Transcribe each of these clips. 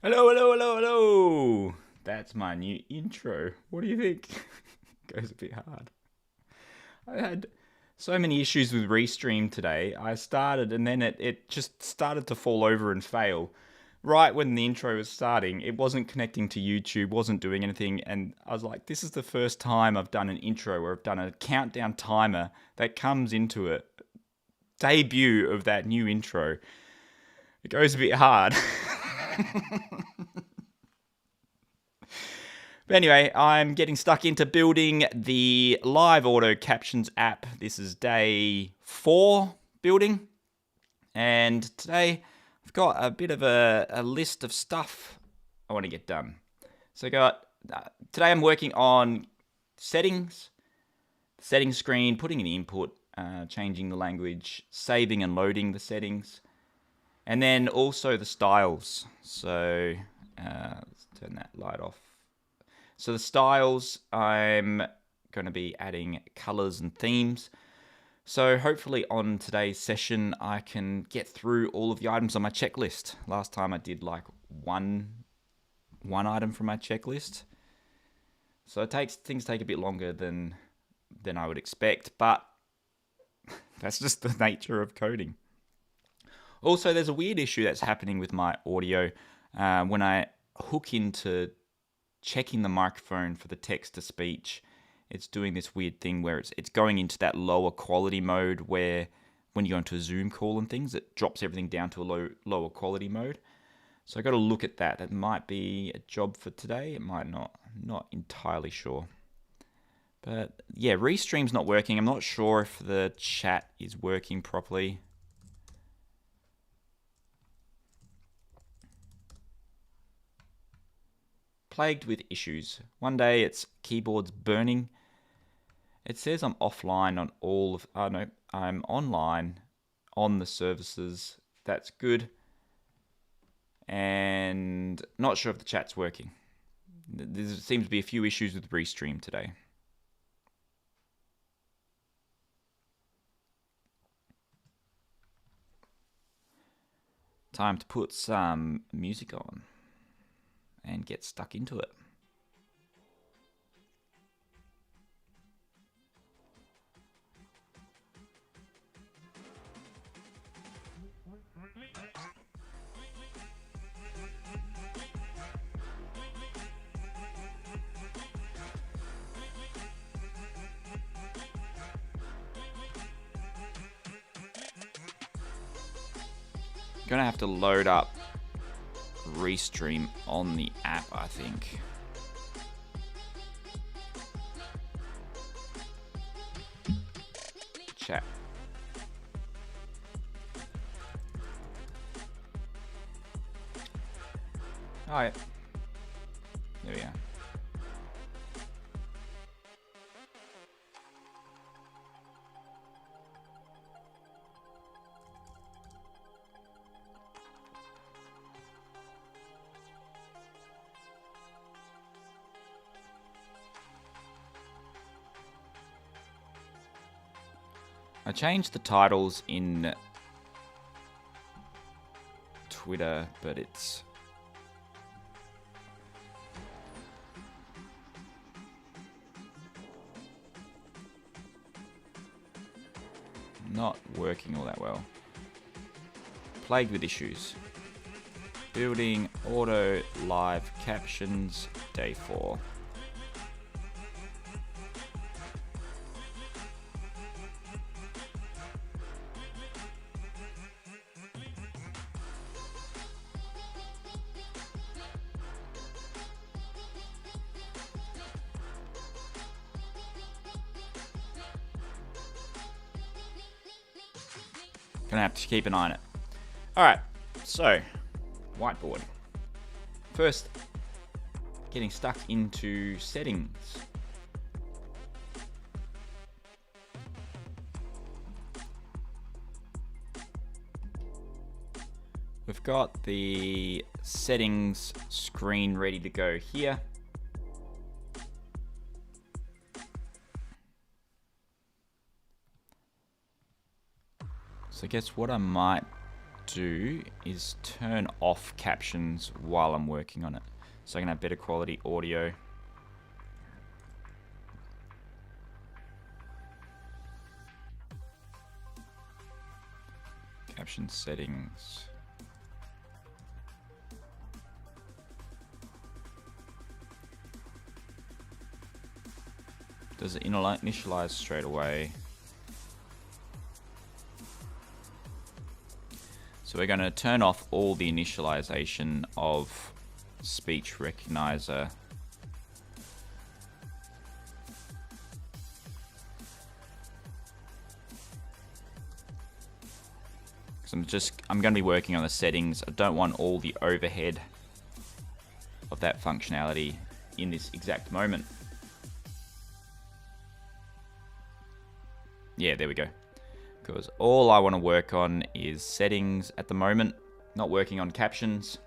Hello, hello, hello, hello. That's my new intro. What do you think? Goes a bit hard. I had so many issues with Restream today. I started and then it just started to fall over and fail. Right when the intro was starting, it wasn't connecting to YouTube, wasn't doing anything, and I was like, this is the first time I've done an intro where I've done a countdown timer that comes into it. Debut of that new intro. It goes a bit hard. But anyway, I'm getting stuck into building the live auto captions app. This is day 4 building. And today I've got a bit of a list of stuff I want to get done. So today I'm working on settings, settings screen, putting in the input, changing the language, saving and loading the settings, and then also the styles. So let's turn that light off. So the styles, I'm going to be adding colors and themes. So hopefully on today's session, I can get through all of the items on my checklist. Last time I did like one item from my checklist. So things take a bit longer than I would expect, but that's just the nature of coding. Also, there's a weird issue that's happening with my audio when I hook into checking the microphone for the text to speech. It's doing this weird thing where it's going into that lower quality mode where when you go into a Zoom call and things, it drops everything down to a lower quality mode. So I got to look at that. That might be a job for today. It might not. I'm not entirely sure. But yeah, Restream's not working. I'm not sure if the chat is working properly. Plagued with issues. One day it's keyboard's burning. It says I'm offline on all of... Oh no, I'm online on the services. That's good. And not sure if the chat's working. There seems to be a few issues with Restream today. Time to put some music on and get stuck into it. Gonna have to load up Restream on the app, I think. Chat. Alright. There we are. I changed the titles in Twitter, but it's not working all that well. Plagued with issues. Building auto live captions, day 4. Gonna have to keep an eye on it. Alright, so, whiteboard. First, getting stuck into settings. We've got the settings screen ready to go here. So I guess what I might do is turn off captions while I'm working on it, so I can have better quality audio. Caption settings. Does it initialize straight away? So we're going to turn off all the initialization of speech recognizer. Because I'm going to be working on the settings. I don't want all the overhead of that functionality in this exact moment. Yeah, there we go. Because all I want to work on is settings at the moment, not working on captions.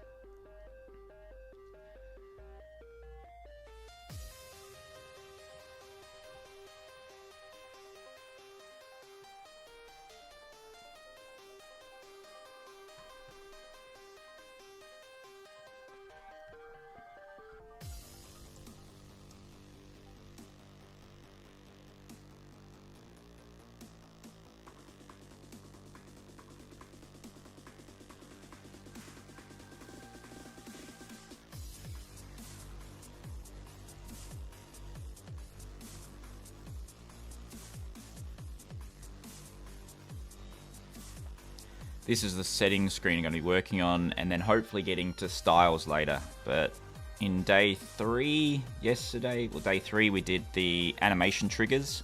This is the settings screen I'm going to be working on, and then hopefully getting to styles later. But in day 3, yesterday, well, day 3, we did the animation triggers.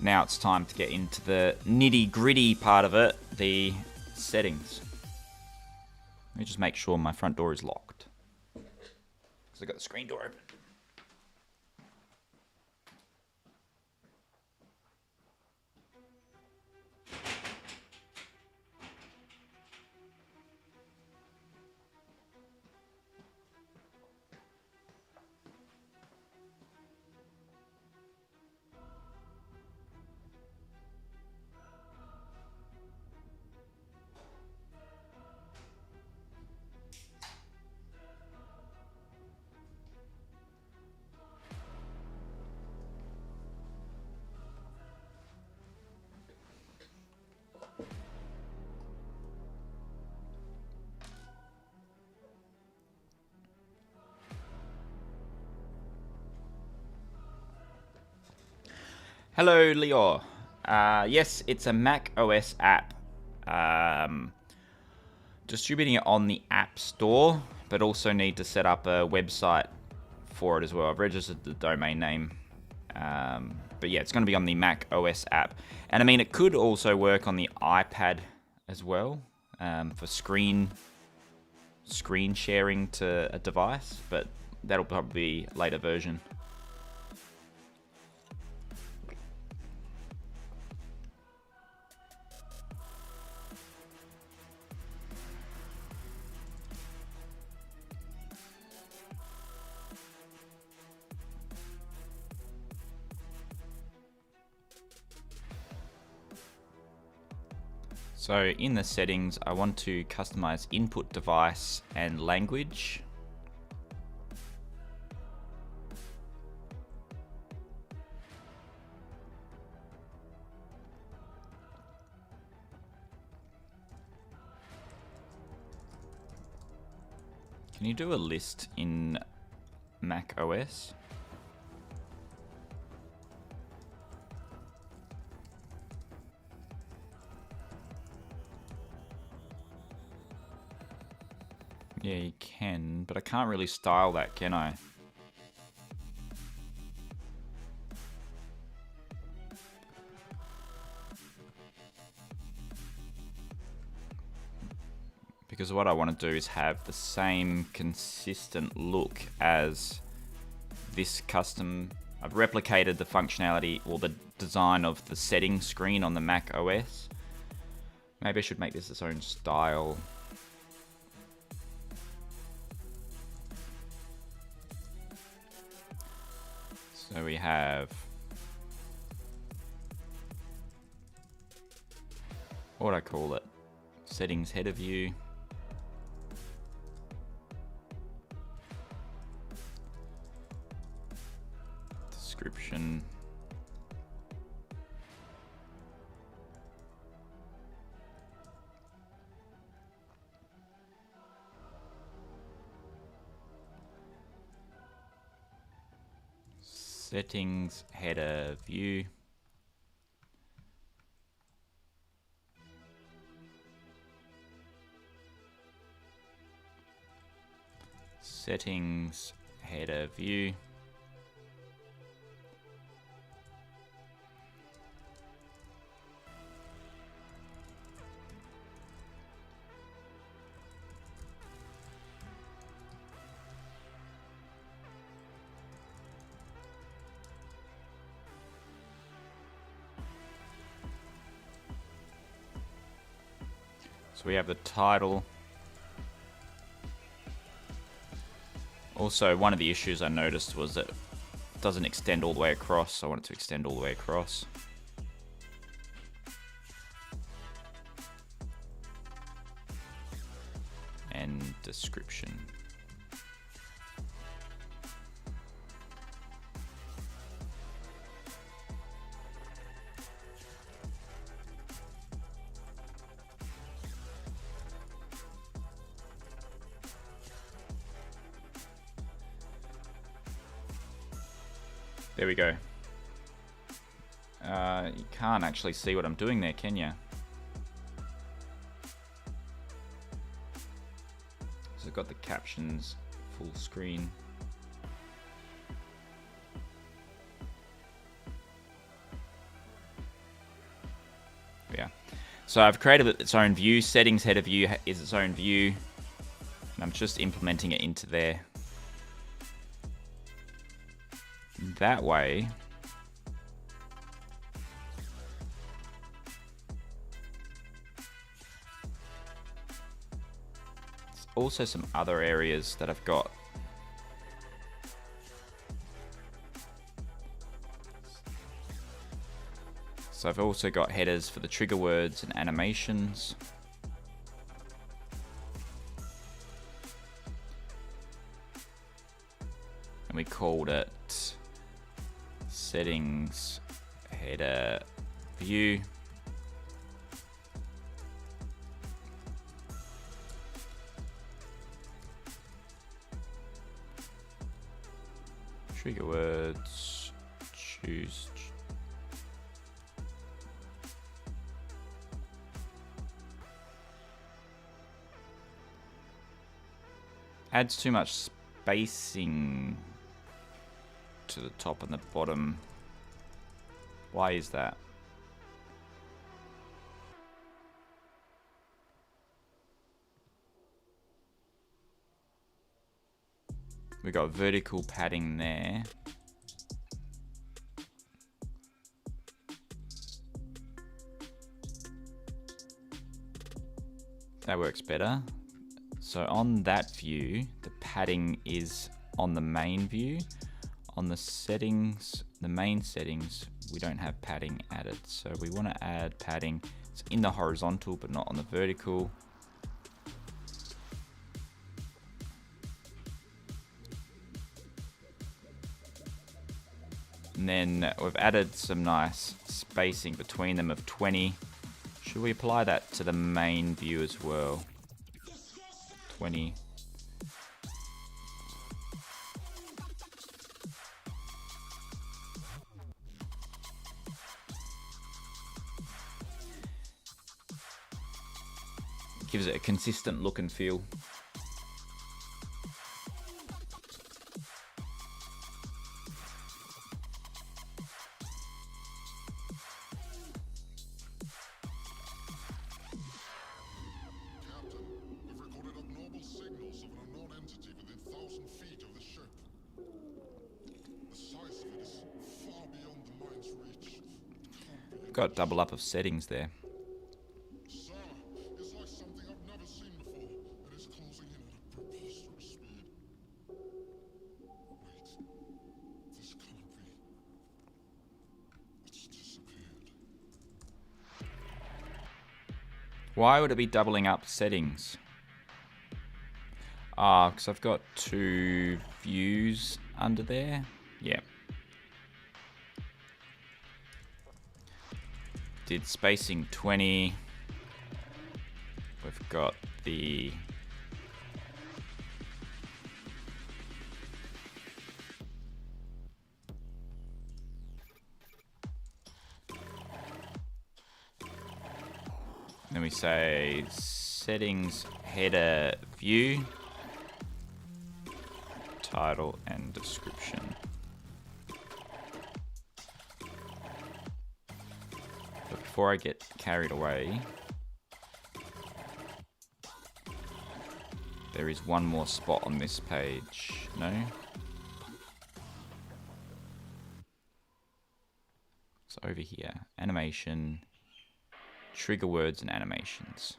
Now it's time to get into the nitty-gritty part of it, the settings. Let me just make sure my front door is locked, because I've got the screen door open. Hello, Leo. Yes, it's a Mac OS app. Distributing it on the App Store, but also need to set up a website for it as well. I've registered the domain name. But yeah, it's going to be on the Mac OS app. And I mean, it could also work on the iPad as well, for screen sharing to a device, but that'll probably be a later version. So in the settings, I want to customize input device and language. Can you do a list in Mac OS? Yeah, you can, but I can't really style that, can I? Because what I want to do is have the same consistent look as this custom. I've replicated the functionality or the design of the settings screen on the Mac OS. Maybe I should make this its own style. So we have, what would I call it? Settings header view. Description. Settings header view. Settings header view. So we have the title. Also, one of the issues I noticed was that it doesn't extend all the way across. I want it to extend all the way across. And description. There we go. You can't actually see what I'm doing there, can you? So I've got the captions full screen. Yeah. So I've created its own view. Settings header view is its own view. And I'm just implementing it into there. That way, there's also some other areas that I've got. So I've also got headers for the trigger words and animations. And we called it settings header view. Trigger words, choose. Adds too much spacing to the top and the bottom. Why is that? We got vertical padding there. That works better. So on that view, the padding is on the main view. On the settings, the main settings, we don't have padding added. So we want to add padding. It's in the horizontal, but not on the vertical. And then we've added some nice spacing between them of 20. Should we apply that to the main view as well? 20. Gives it a consistent look and feel. Got double up of settings there. Why would it be doubling up settings? Ah, because I've got 2 views under there. Yeah. Did spacing 20. We've got the then we say settings header view, title and description. But before I get carried away, there is one more spot on this page. No? So over here, animation, trigger words and animations.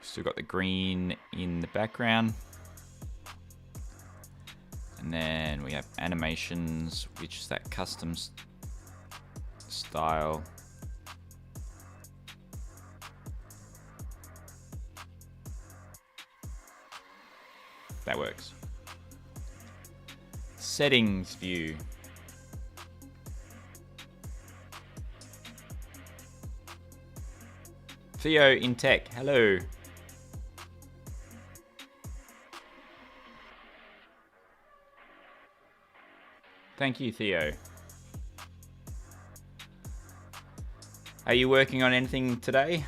Still got the green in the background. And then we have animations, which is that custom style. That works. Settings view. Theo in tech, hello. Thank you, Theo. Are you working on anything today?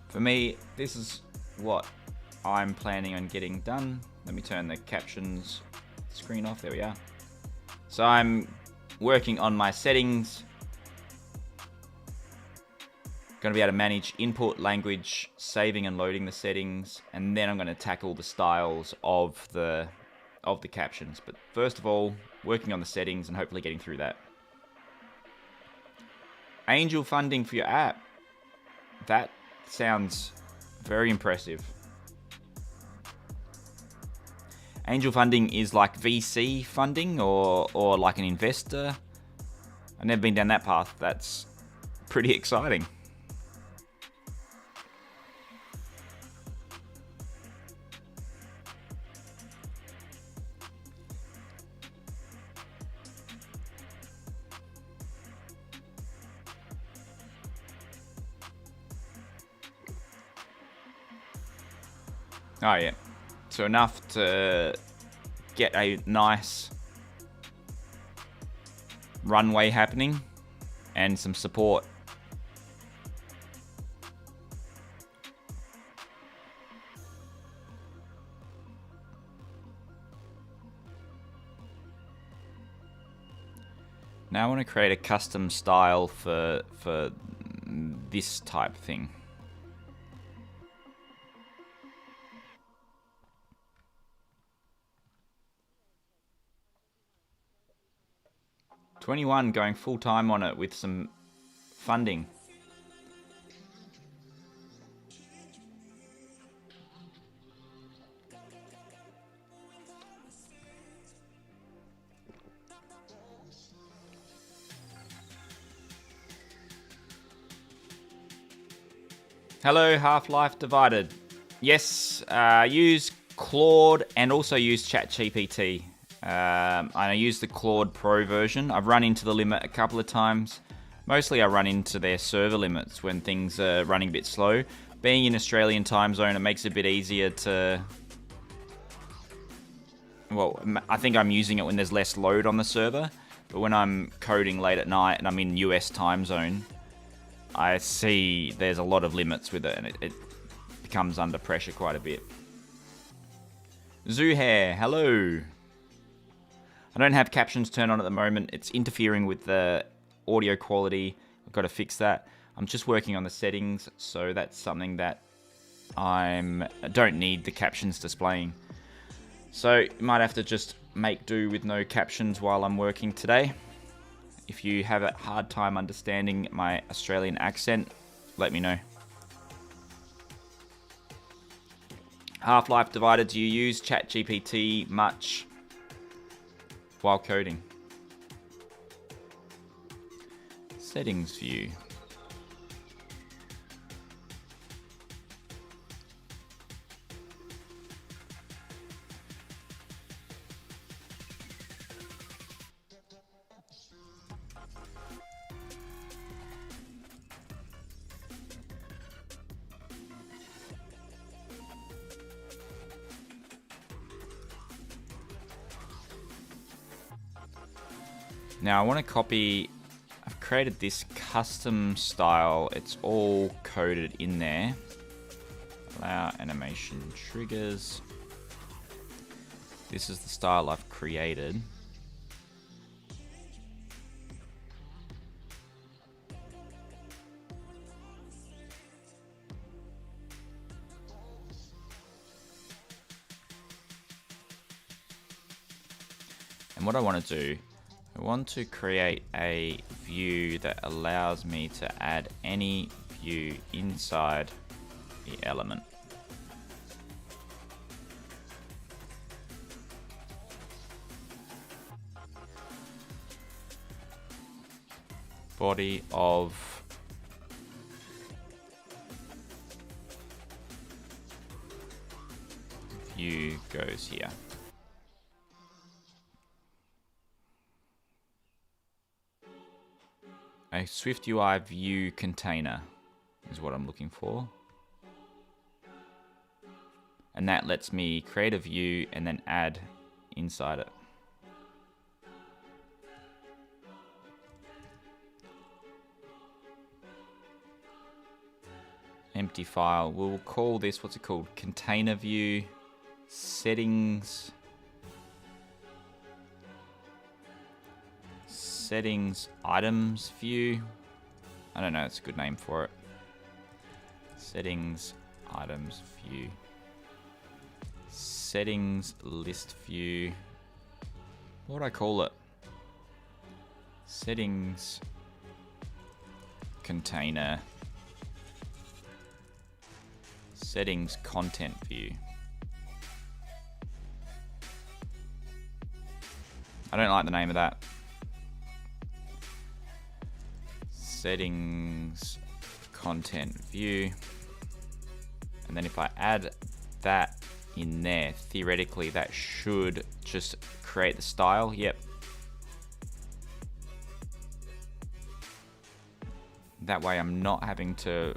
For me, this is what I'm planning on getting done. Let me turn the captions screen off. There we are. So I'm working on my settings. Going to be able to manage input, language, saving and loading the settings, and then I'm going to tackle the styles of the captions. But first of all, working on the settings and hopefully getting through that. Angel funding for your app. That sounds very impressive. Angel funding is like VC funding or like an investor. I've never been down that path. That's pretty exciting. Oh yeah, so enough to get a nice runway happening and some support. Now I want to create a custom style for this type thing. $21 going full time on it with some funding. Hello, Half-Life Divided. Yes, use Claude and also use ChatGPT. I use the Claude Pro version. I've run into the limit a couple of times. Mostly I run into their server limits when things are running a bit slow. Being in Australian time zone, it makes it a bit easier to... Well, I think I'm using it when there's less load on the server. But when I'm coding late at night and I'm in US time zone, I see there's a lot of limits with it and it becomes under pressure quite a bit. Zuhair, hello. I don't have captions turned on at the moment. It's interfering with the audio quality. I've got to fix that. I'm just working on the settings, so that's something that I don't need the captions displaying. So you might have to just make do with no captions while I'm working today. If you have a hard time understanding my Australian accent, let me know. Half-Life Divided, do you use ChatGPT much? while coding. Settings view. Now I want to copy, I've created this custom style. It's all coded in there. Allow animation triggers. This is the style I've created. And what I want to do, I want to create a view that allows me to add any view inside the element. Body of view goes here. A SwiftUI view container is what I'm looking for. And that lets me create a view and then add inside it. Empty file. We'll call this, what's it called? Container view, settings. Settings items view. I don't know, that's a good name for it. Settings items view. Settings list view. What would I call it? Settings container. Settings content view. I don't like the name of that. Settings content view. And then if I add that in there, theoretically that should just create the style. Yep. That way I'm not having to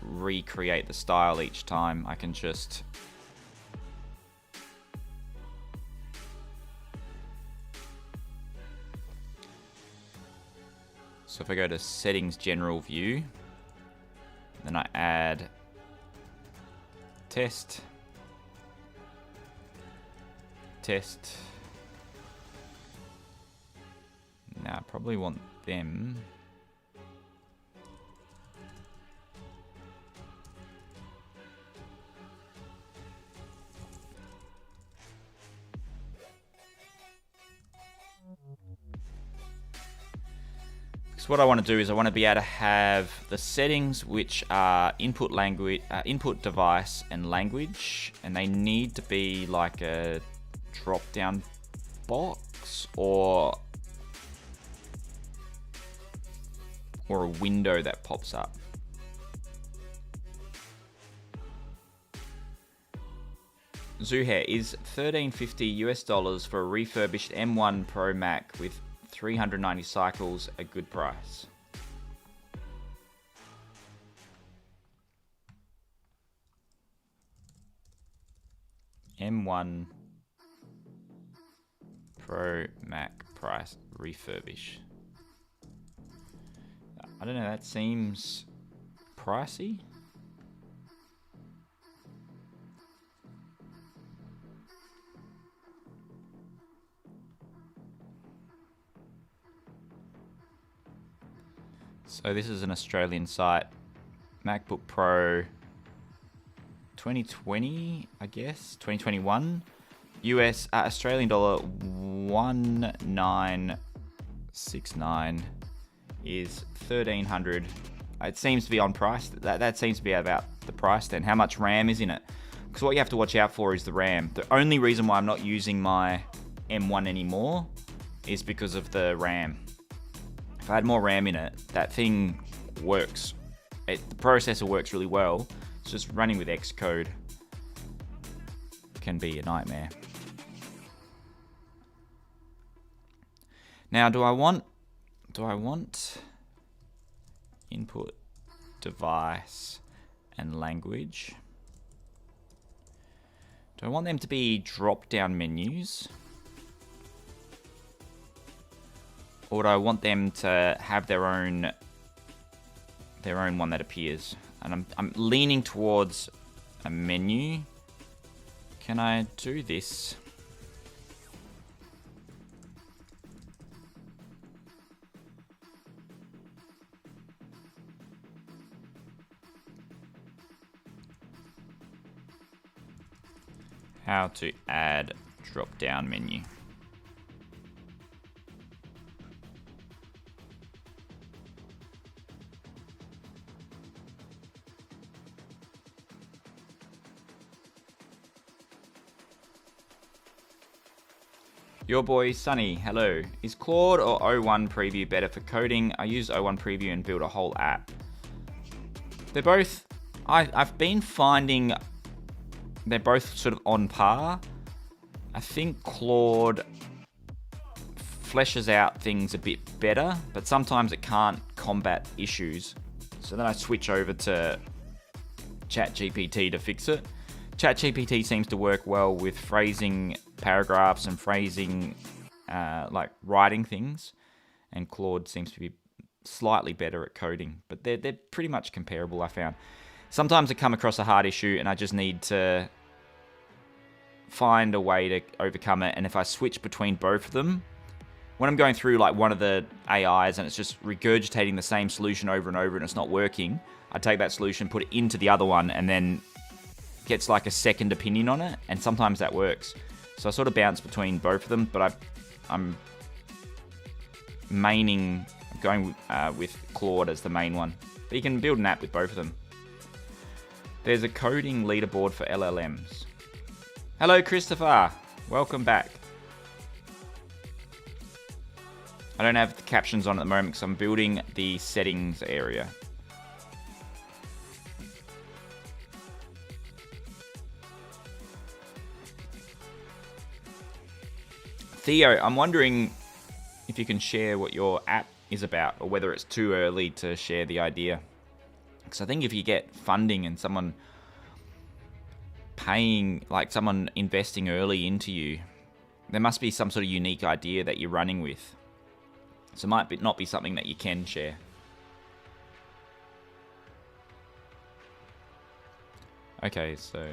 recreate the style each time. I can just so if I go to settings general view, then I add test. Now I probably want them. So what I want to do is I want to be able to have the settings, which are input language, input device and language, and they need to be like a drop-down box or a window that pops up. Zuhair, is $13.50 for a refurbished M1 Pro Mac with 390 cycles a good price? M1 Pro Mac price refurbish. I don't know, that seems pricey. So this is an Australian site, MacBook Pro 2020, I guess, 2021, US, Australian dollar 1969 is 1,300. It seems to be on price. That seems to be about the price then. How much RAM is in it? Because what you have to watch out for is the RAM. The only reason why I'm not using my M1 anymore is because of the RAM. If I had more RAM in it, that thing works. The processor works really well. It's just running with Xcode can be a nightmare. Now, do I want input device and language? Do I want them to be drop-down menus? Or do I want them to have their own one that appears? And I'm leaning towards a menu. Can I do this? How to add drop-down menu. Your boy Sunny, hello. Is Claude or O1 Preview better for coding? I use O1 Preview and build a whole app. They're both, I've been finding they're both sort of on par. I think Claude fleshes out things a bit better, but sometimes it can't combat issues. So then I switch over to ChatGPT to fix it. ChatGPT seems to work well with phrasing paragraphs and phrasing, like writing things, and Claude seems to be slightly better at coding, but they're pretty much comparable, I found. Sometimes I come across a hard issue and I just need to find a way to overcome it, and if I switch between both of them, when I'm going through like one of the AIs and it's just regurgitating the same solution over and over and it's not working, I take that solution, put it into the other one, and then gets like a second opinion on it, and sometimes that works. So I sort of bounce between both of them, but I'm going with Claude as the main one. But you can build an app with both of them. There's a coding leaderboard for LLMs. Hello, Christopher. Welcome back. I don't have the captions on at the moment because I'm building the settings area. Theo, I'm wondering if you can share what your app is about, or whether it's too early to share the idea. Because I think if you get funding and someone someone investing early into you, there must be some sort of unique idea that you're running with. So it might not be something that you can share. Okay, so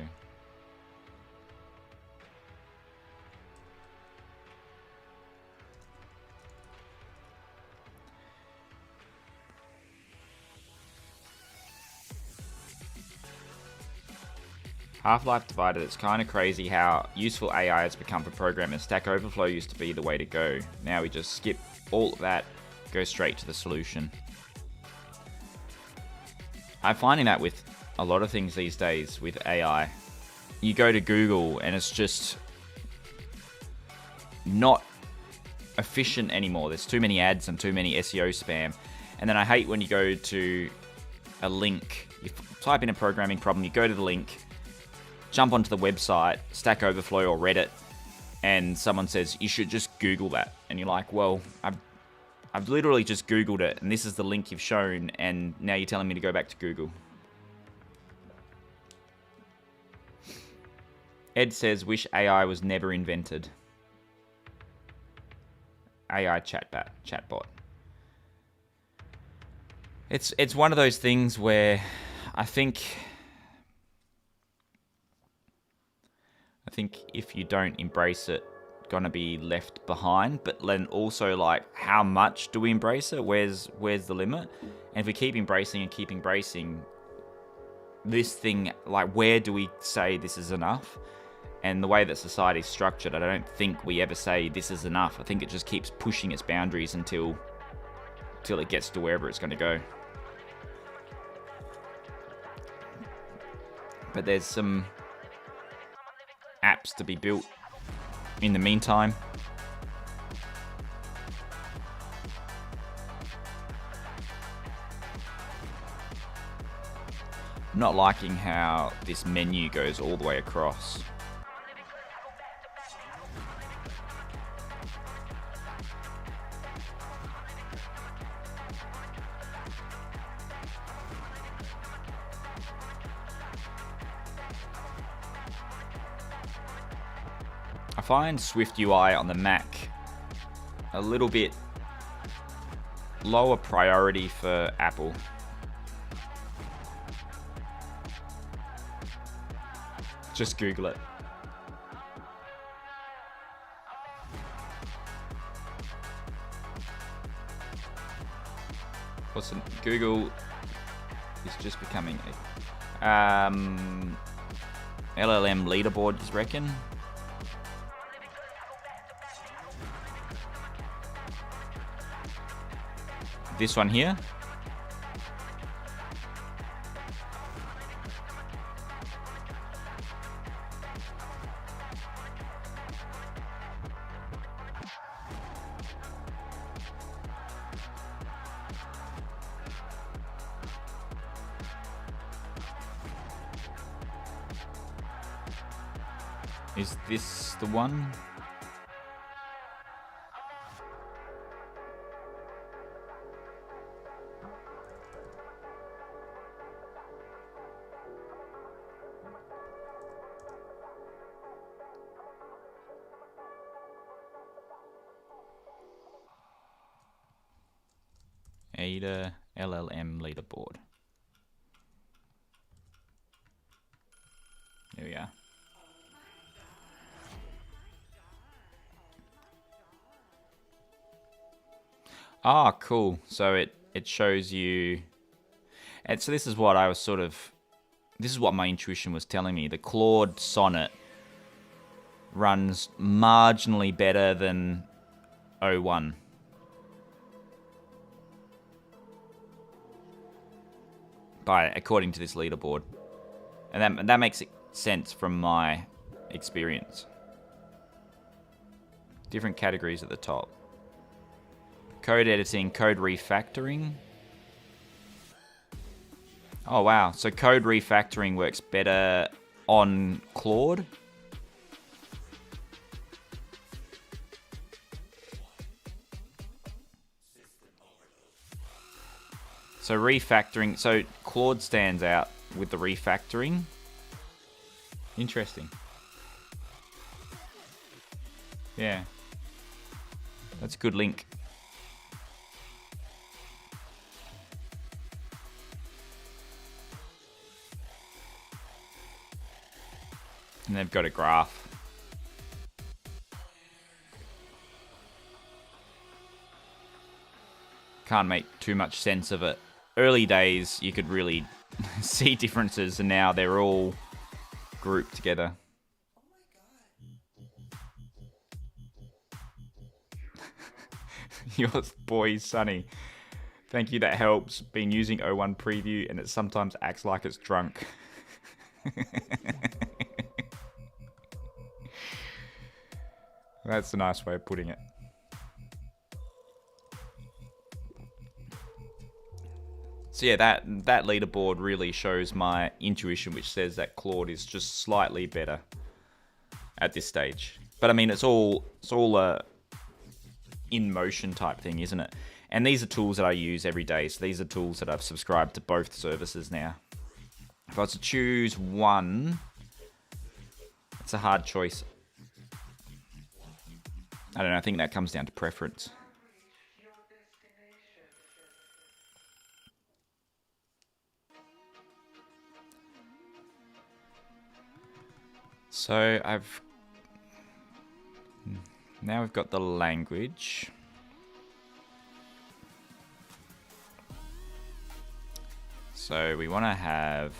Half-Life Divided, it's kind of crazy how useful AI has become for programmers. Stack Overflow used to be the way to go. Now we just skip all of that, go straight to the solution. I'm finding that with a lot of things these days with AI. You go to Google and it's just not efficient anymore. There's too many ads and too many SEO spam. And then I hate when you go to a link, you type in a programming problem, you go to the link, jump onto the website, Stack Overflow or Reddit, and someone says, you should just Google that. And you're like, well, I've literally just Googled it, and this is the link you've shown, and now you're telling me to go back to Google. Ed says, wish AI was never invented. AI chatbot. It's one of those things where I think if you don't embrace it, gonna be left behind. But then also, like, how much do we embrace it? Where's the limit? And if we keep embracing this thing, like, where do we say this is enough? And the way that society's structured, I don't think we ever say this is enough. I think it just keeps pushing its boundaries until it gets to wherever it's going to go. But there's some apps to be built in the meantime. not liking how this menu goes all the way across. I find Swift UI on the Mac a little bit lower priority for Apple. Just Google it. Listen, Google is just becoming a LLM leaderboard, you reckon? This one here. Is this the one? AUTO LLM leaderboard. There we are. Ah, cool. So it shows you, and so this is what I was this is what my intuition was telling me. The Claude Sonnet runs marginally better than O1. According to this leaderboard. And that makes sense from my experience. Different categories at the top. Code editing, code refactoring. Oh wow, so code refactoring works better on Claude? So refactoring, so Claude stands out with the refactoring. Interesting. Yeah. That's a good link. And they've got a graph. Can't make too much sense of it. Early days, you could really see differences, and now they're all grouped together. Your boy, Sunny. Thank you, that helps. Been using O1 Preview, and it sometimes acts like it's drunk. That's a nice way of putting it. So yeah, that leaderboard really shows my intuition, which says that Claude is just slightly better at this stage. But I mean, it's all a in motion type thing, isn't it? And these are tools that I use every day. So these are tools that I've subscribed to both services now. If I was to choose one, it's a hard choice. I don't know, I think that comes down to preference. So now we've got the language. So we want to have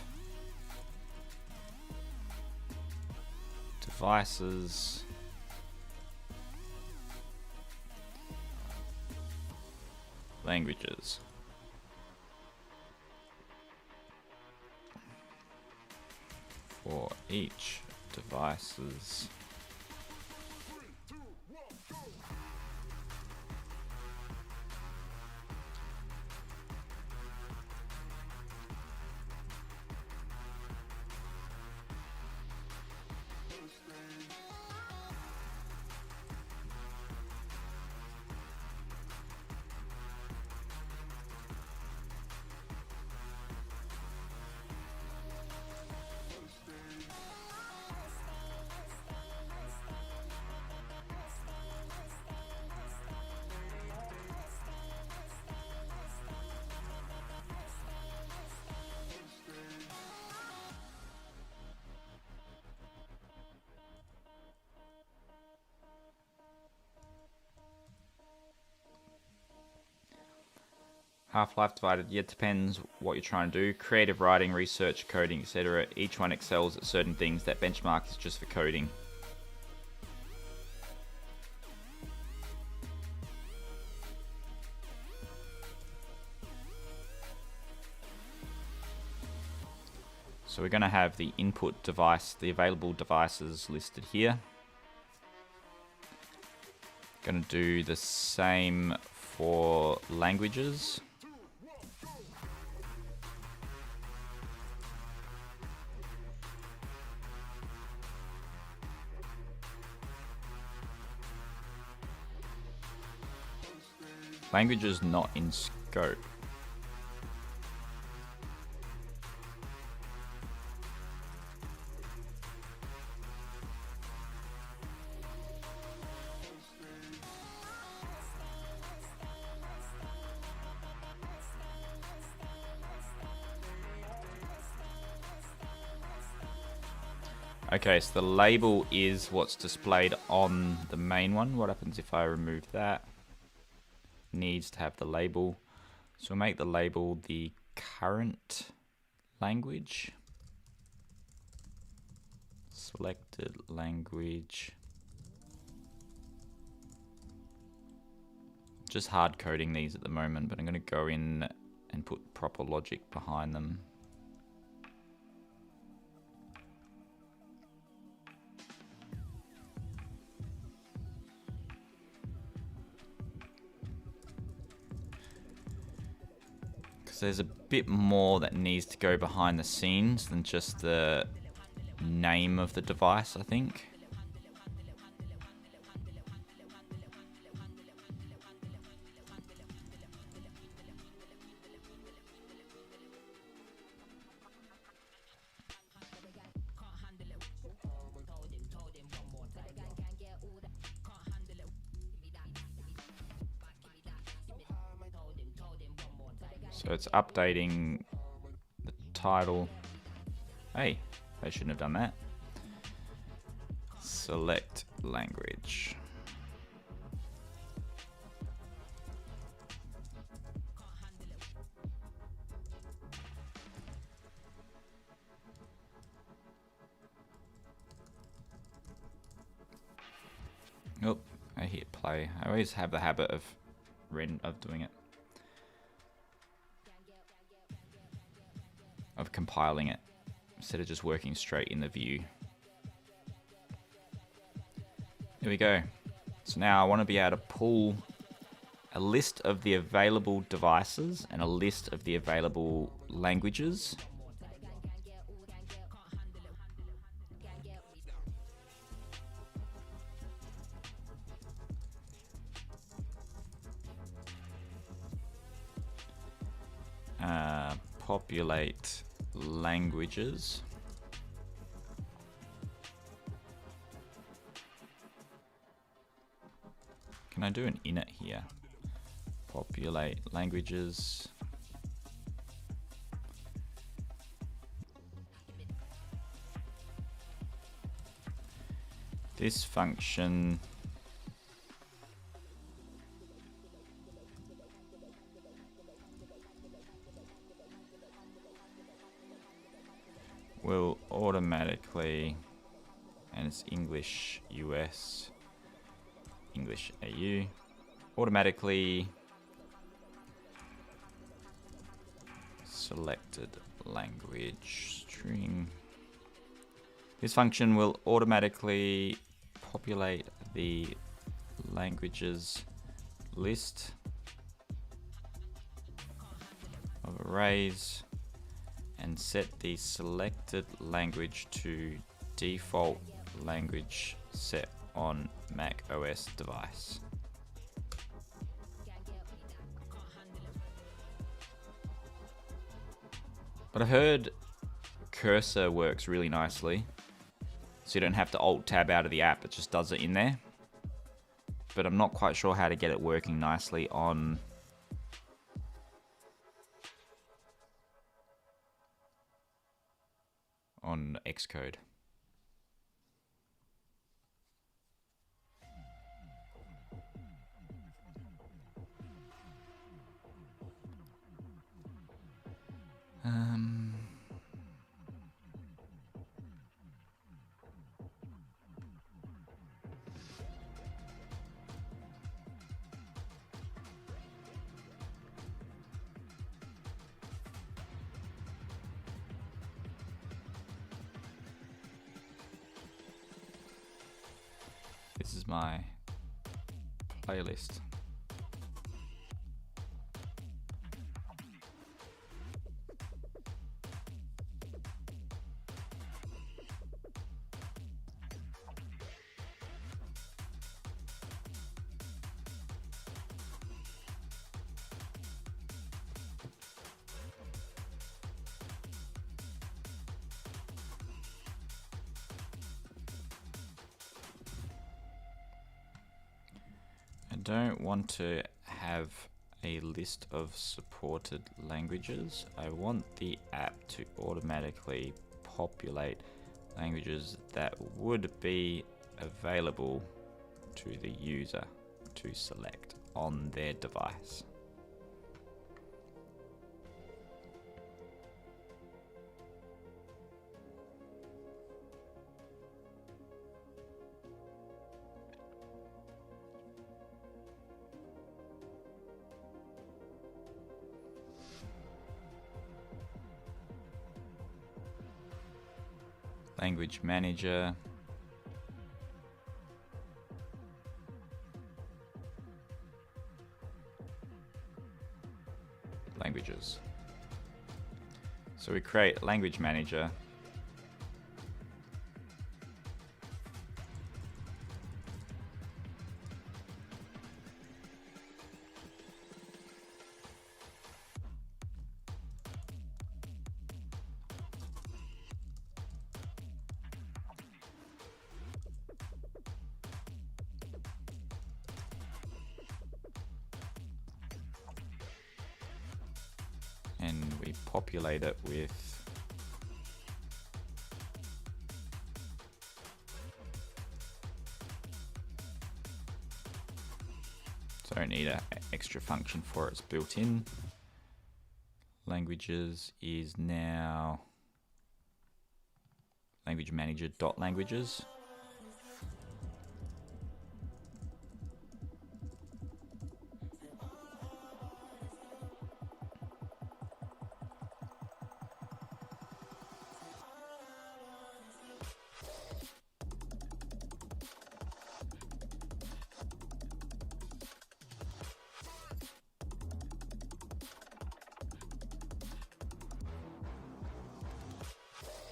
devices, languages. For each devices. Half-life divided, yeah, it depends what you're trying to do. Creative writing, research, coding, etc. Each one excels at certain things. That benchmark is just for coding. So we're going to have the input device, the available devices listed here. Going to do the same for languages. Languages not in scope. Okay, so the label is what's displayed on the main one. What happens if I remove that? Needs to have the label. So we'll make the label the current language. Selected language. Just hard coding these at the moment, but I'm going to go in and put proper logic behind them. There's a bit more that needs to go behind the scenes than just the name of the device, I think. So it's updating the title. Hey, they shouldn't have done that. Select language. Oh, I hit play. I always have the habit of doing it. Of compiling it instead of just working straight in the view. There we go. So now I want to be able to pull a list of the available devices and a list of the available languages. Populate languages. Can I do an init here? Populate languages. This function will automatically, and it's English US, English AU, automatically selected language string. This function will automatically populate the languages list of arrays and set the selected language to default language set on Mac OS device. But I heard cursor works really nicely, so you don't have to Alt Tab out of the app, it just does it in there. But I'm not quite sure how to get it working nicely on Xcode. This is my playlist. I don't want to have a list of supported languages. I want the app to automatically populate languages that would be available to the user to select on their device. Language manager. Languages. So we create language manager. And we populate it with so I don't need an extra function for it, it's built in. Languages is now language manager dot languages.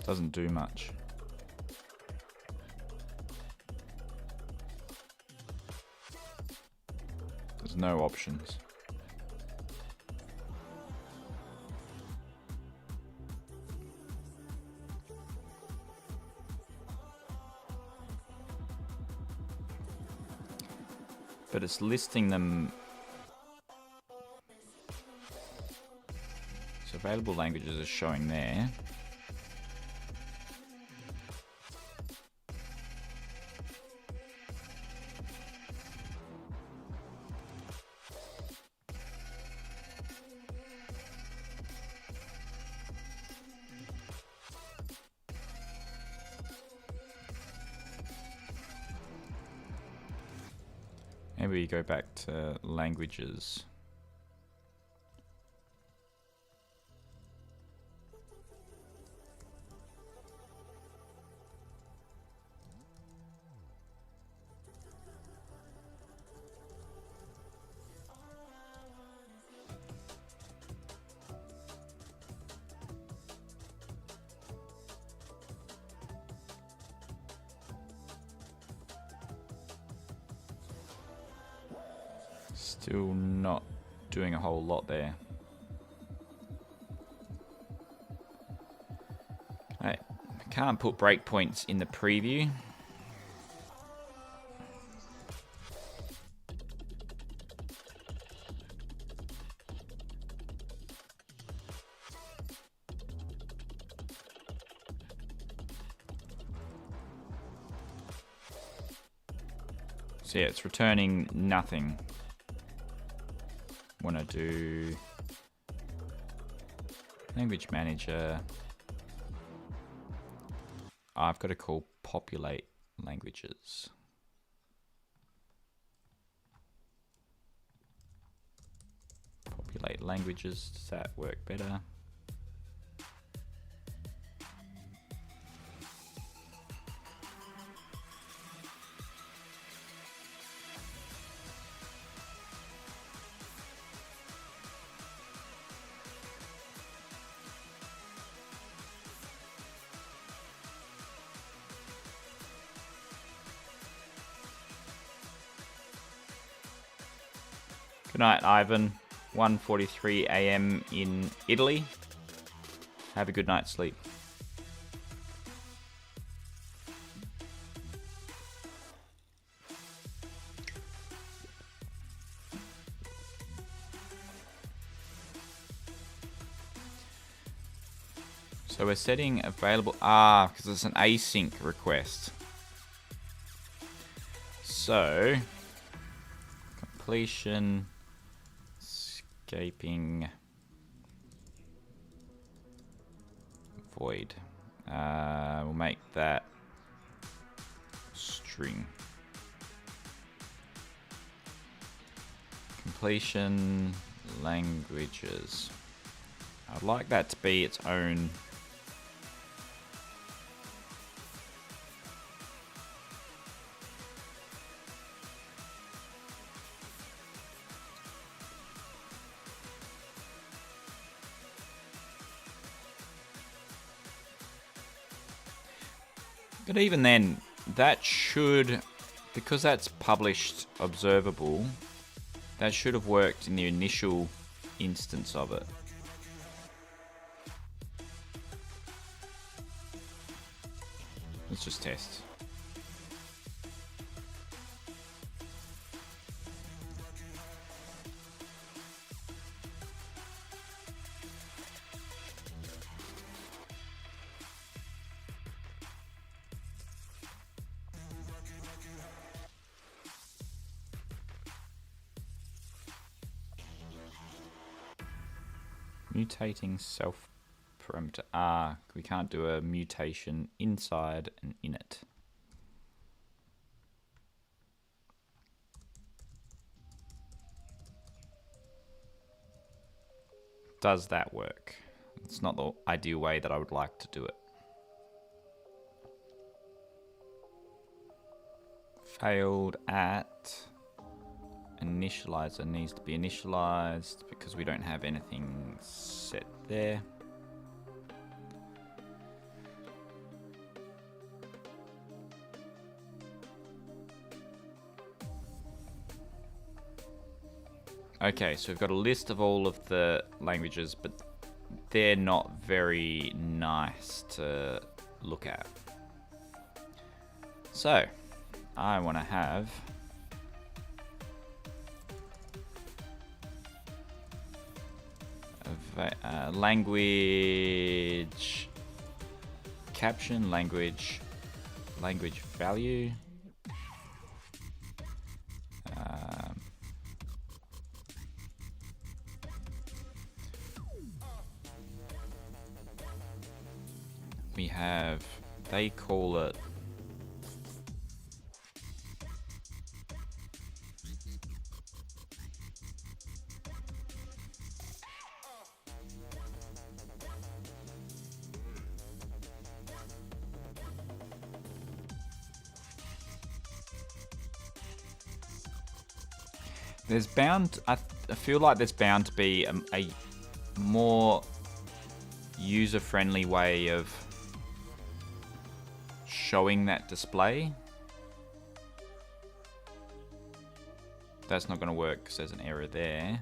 Doesn't do much. There's no options. But it's listing them. So available languages are showing there. Maybe we go back to languages. Still not doing a whole lot there. I can't put breakpoints in the preview. So yeah, it's returning nothing. When I do Language manager. I've got to call populate languages. Populate languages. Does that work better? Good night, Ivan. 1:43 a.m. in Italy. Have a good night's sleep. So we're setting available, because it's an async request. So, completion, escaping, void. We'll make that string. Completion, languages. I'd like that to be its own. But even then, that should, because that's published observable, that should have worked in the initial instance of it. Let's just test. Mutating self parameter. We can't do a mutation inside and init. Does that work? It's not the ideal way that I would like to do it. Failed at initializer needs to be initialized because we don't have anything set there. Okay, so we've got a list of all of the languages, but they're not very nice to look at. So, I want to have a language caption, language value. We have, they call it there's bound, I feel like there's bound to be a more user-friendly way of showing that display. That's not going to work because there's an error there.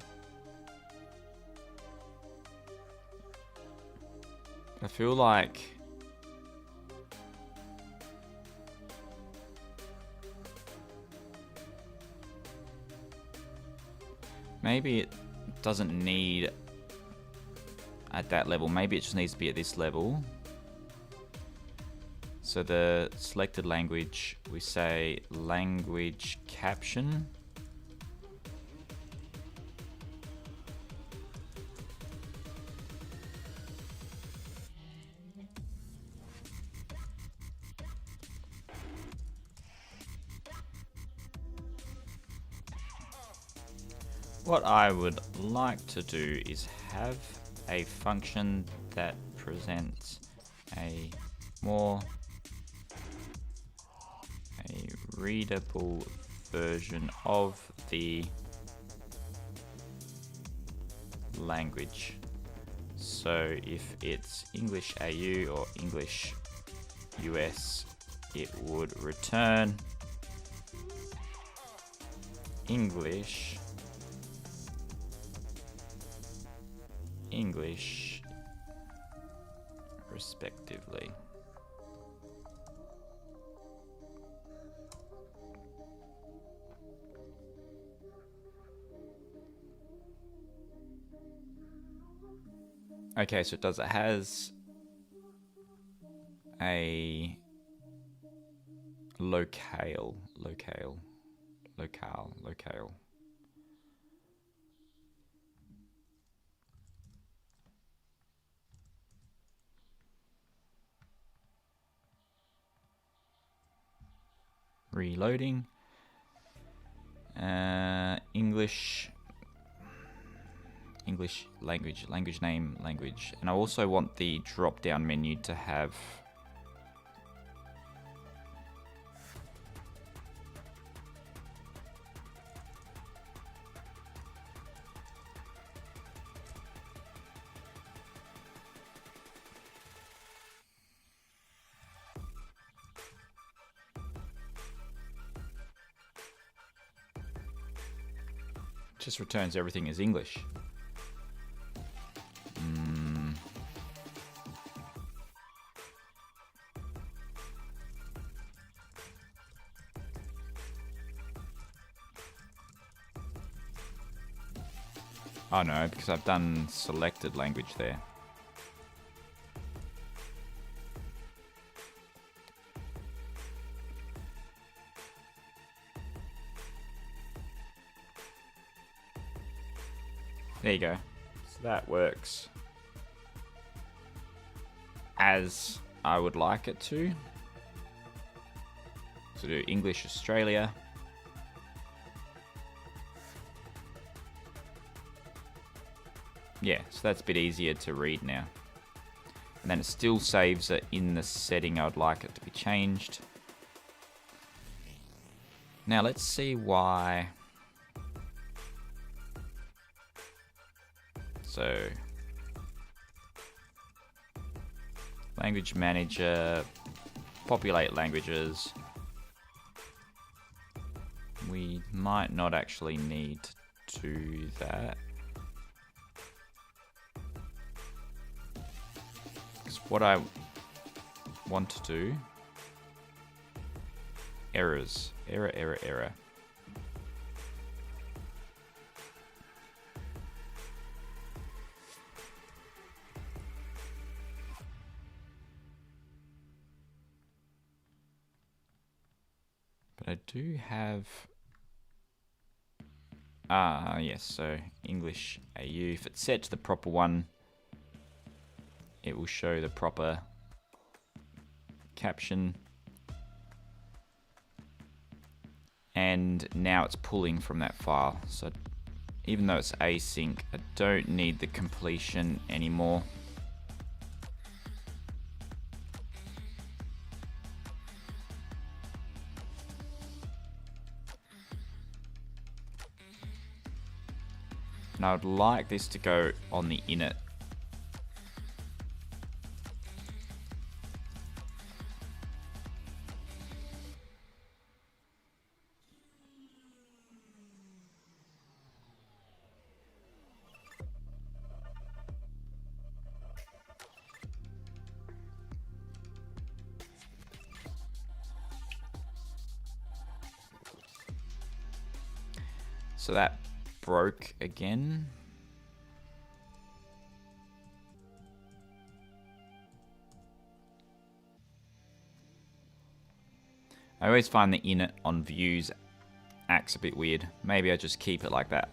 I feel like maybe it doesn't need at that level. Maybe it just needs to be at this level. So the selected language, we say language caption. what I would like to do is have a function that presents a more readable version of the language. So if it's English AU or English US, it would return English respectively. Okay, so it has a locale. Reloading. English language name, language. And I also want the drop down menu to have just returns everything as English. Oh no, because I've done selected language there. There you go. So that works as I would like it to. So do English Australia. Yeah, so that's a bit easier to read now. And then it still saves it in the setting I would like it to be changed. Now let's see why. So, language manager, populate languages. We might not actually need to do that. Because what I want to do, errors, error. But I do have, yes, so English AU, if it's set to the proper one, it will show the proper caption. And now it's pulling from that file. So even though it's async, I don't need the completion anymore. And I would like this to go on the init. So that broke again. I always find the init on views acts a bit weird. Maybe I just keep it like that.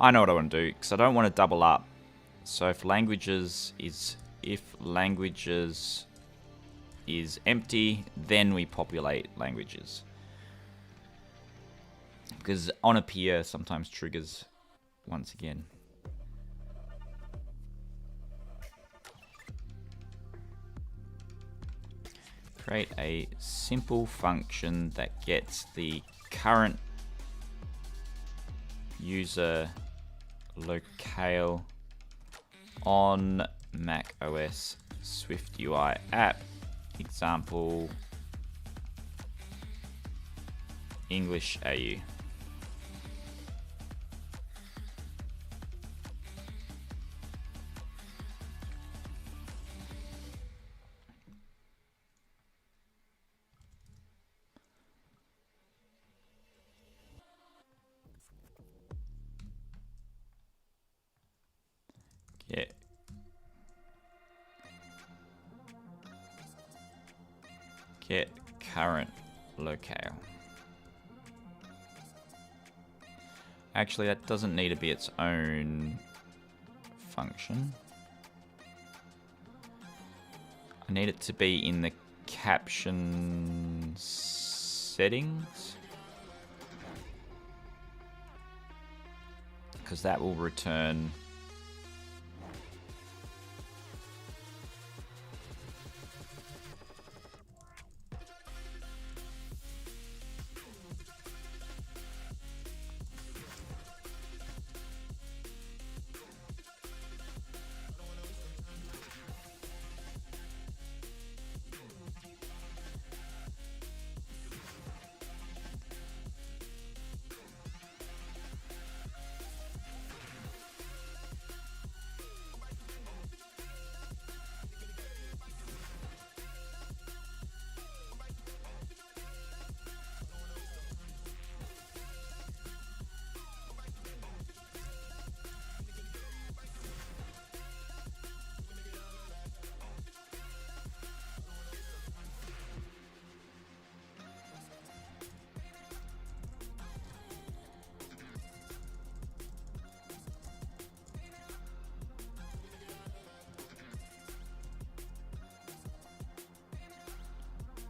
I know what I want to do, because I don't want to double up. So if languages is empty, then we populate languages. Because on appear sometimes triggers once again. Create a simple function that gets the current user locale on Mac OS Swift UI app. Example, English AU. Get current locale. Actually, that doesn't need to be its own function. I need it to be in the caption settings, because that will return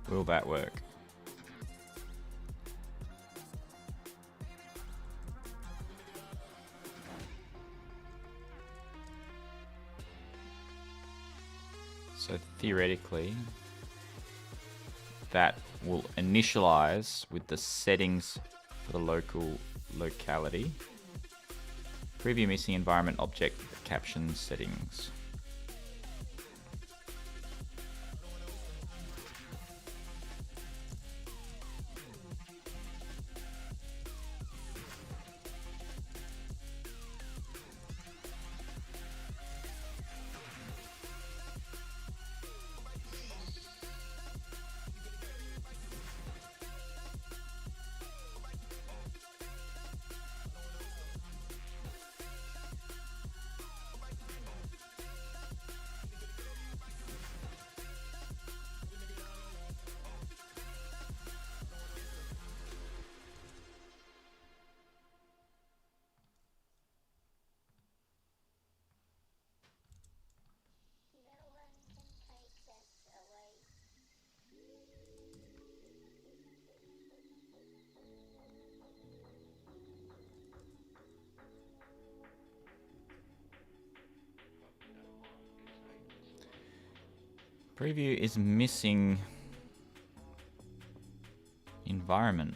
Will that work? So theoretically, that will initialize with the settings for the local locality. Preview missing environment object caption settings. Preview is missing environment.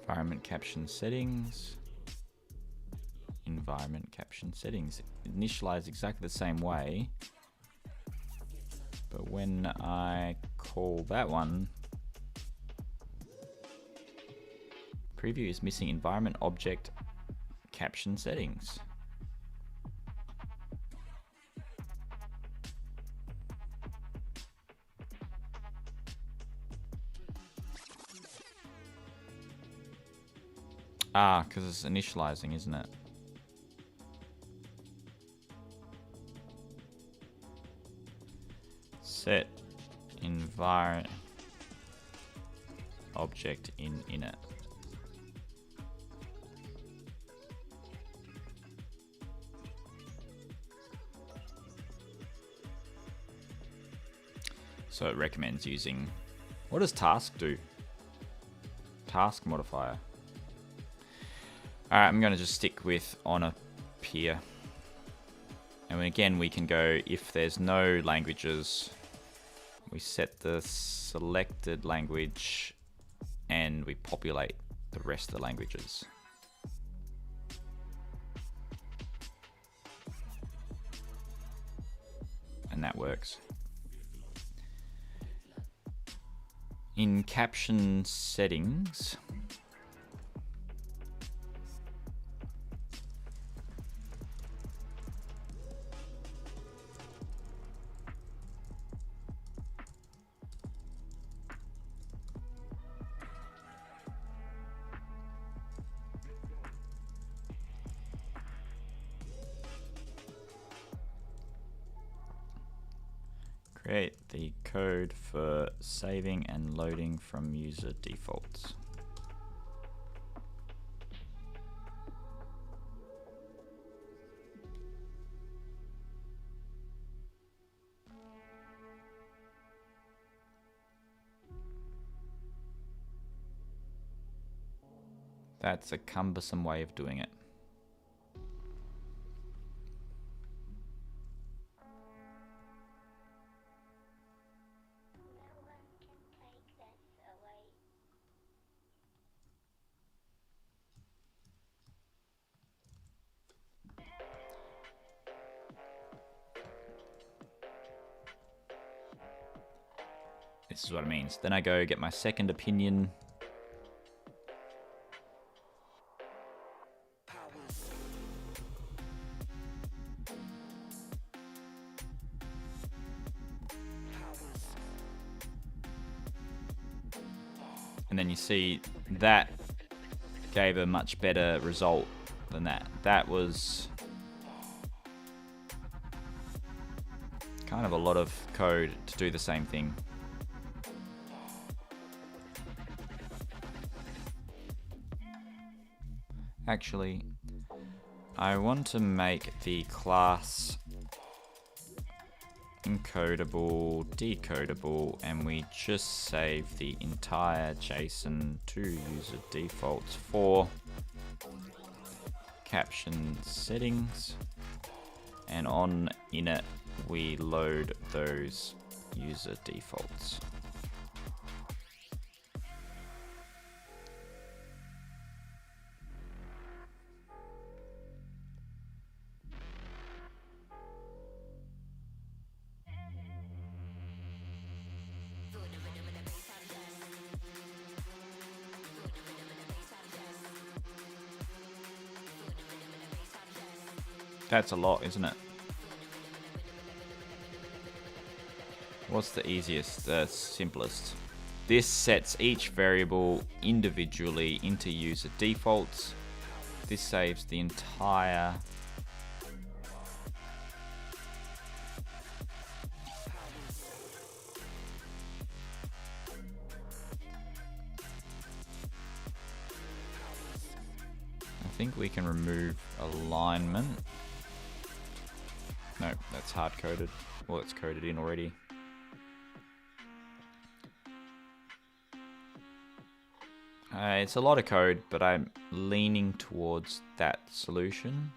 Environment caption settings. Environment caption settings. Initialize exactly the same way. But when I call that one, preview is missing environment object caption settings. Ah, because it's initializing, isn't it? Set environment object in init. So it recommends using, what does task do? Task modifier. Alright, I'm going to just stick with on appear. And again, we can go, if there's no languages, we set the selected language and we populate the rest of the languages. And that works. In caption settings, create the code for saving and loading from user defaults. That's a cumbersome way of doing it. This is what it means. Then I go get my second opinion. And then you see that gave a much better result than that. That was kind of a lot of code to do the same thing. Actually, I want to make the class encodable, decodable, and we just save the entire JSON to user defaults for caption settings, and on init we load those user defaults. That's a lot, isn't it? What's the easiest, the simplest? This sets each variable individually into user defaults. This saves the entire I think we can remove alignment. No, that's hard coded. Well, it's coded in already. It's a lot of code, but I'm leaning towards that solution.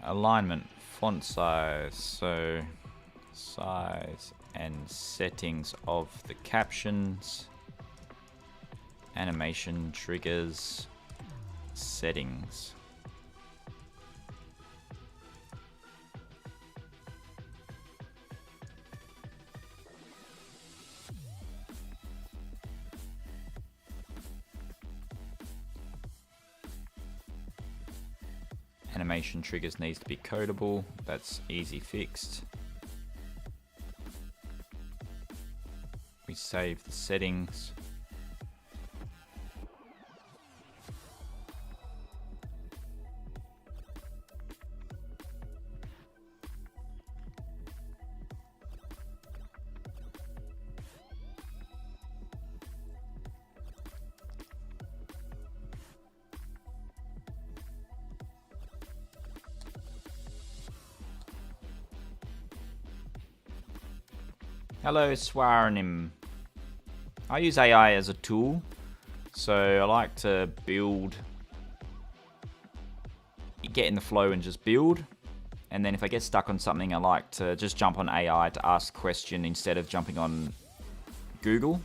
Alignment, font size, so size and settings of the captions, animation triggers, settings. Animation triggers needs to be codable. That's easy fixed. We save the settings. Hello, Swarnim. I use AI as a tool, so I like to build, get in the flow and just build. And then if I get stuck on something, I like to just jump on AI to ask a question instead of jumping on Google.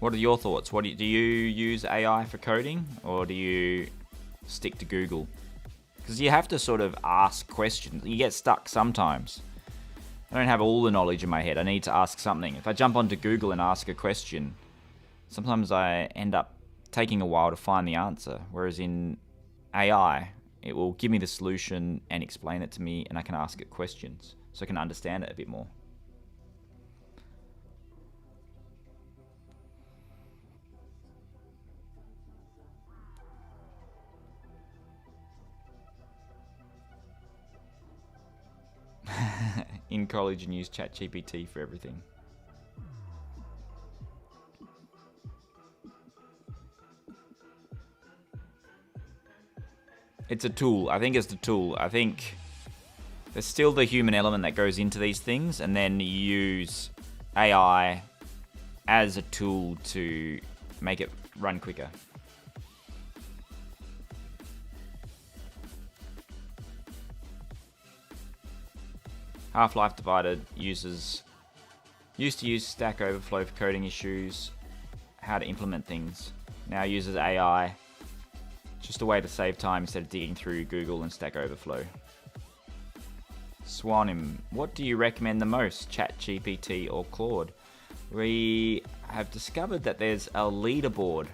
What are your thoughts? Do you use AI for coding, or do you stick to Google? Because you have to sort of ask questions. You get stuck sometimes. I don't have all the knowledge in my head. I need to ask something. If I jump onto Google and ask a question, sometimes I end up taking a while to find the answer. Whereas in AI, it will give me the solution and explain it to me, and I can ask it questions so I can understand it a bit more. In college and use ChatGPT for everything. It's a tool. I think it's the tool. I think there's still the human element that goes into these things, and then you use AI as a tool to make it run quicker. Half-Life Divided used to use Stack Overflow for coding issues, how to implement things. Now uses AI, just a way to save time instead of digging through Google and Stack Overflow. Swanim, what do you recommend the most, ChatGPT or Claude? We have discovered that there's a leaderboard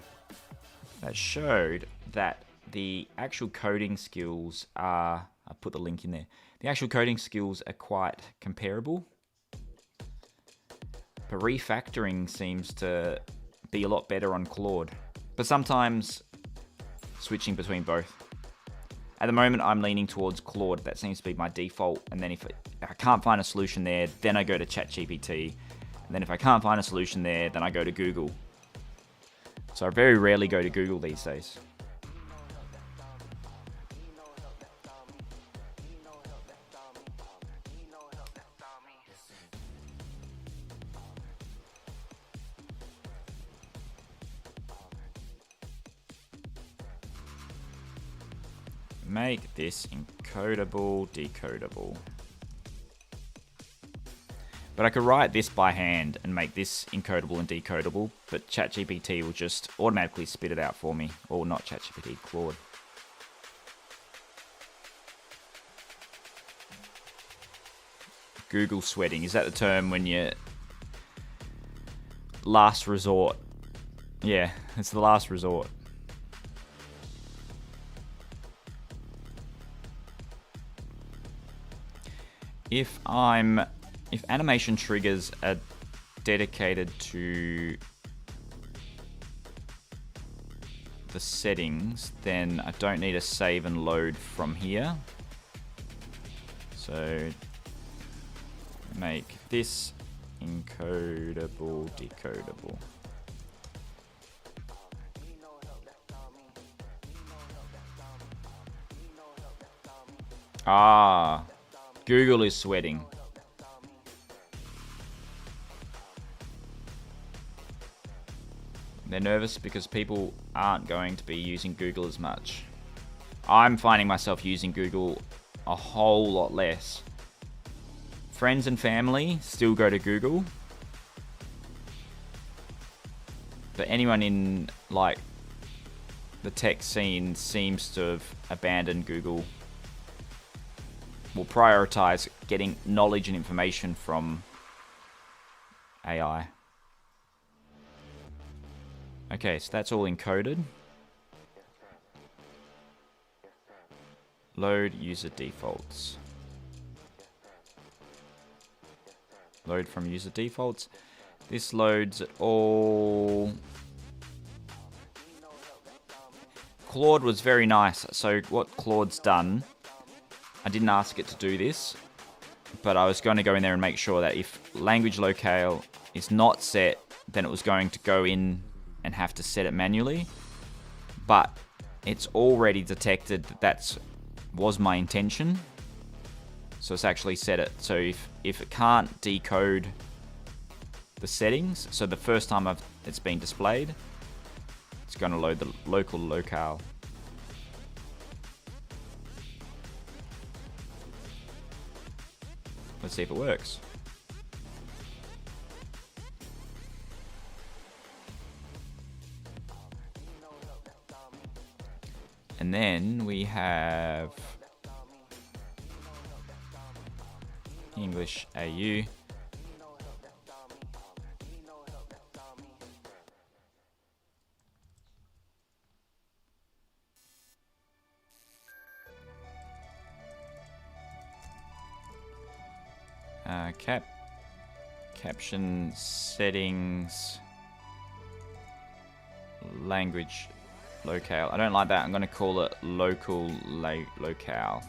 that showed that the actual coding skills are, I put the link in there, the actual coding skills are quite comparable. But refactoring seems to be a lot better on Claude. But sometimes switching between both. At the moment, I'm leaning towards Claude. That seems to be my default. And then if I can't find a solution there, then I go to ChatGPT. And then if I can't find a solution there, then I go to Google. So I very rarely go to Google these days. Make this encodable, decodable. But I could write this by hand and make this encodable and decodable, but ChatGPT will just automatically spit it out for me. Or not ChatGPT, Claude. Google sweating, is that the term when you... Last resort. Yeah, it's the last resort. If animation triggers are dedicated to the settings, then I don't need to save and load from here. So make this encodable, decodable. Ah. Google is sweating. They're nervous because people aren't going to be using Google as much. I'm finding myself using Google a whole lot less. Friends and family still go to Google. But anyone in like the tech scene seems to have abandoned Google. Will prioritize getting knowledge and information from AI. Okay, so that's all encoded. Load user defaults. Load from user defaults. This loads it all. Claude was very nice. So what Claude's done, I didn't ask it to do this, but I was going to go in there and make sure that if language locale is not set, then it was going to go in and have to set it manually. But it's already detected that was my intention. So it's actually set it. So if it can't decode the settings, so the first time it's been displayed, it's going to load the local locale. Let's see if it works. And then we have English AU. Caption settings, language locale. I don't like that. I'm going to call it local locale.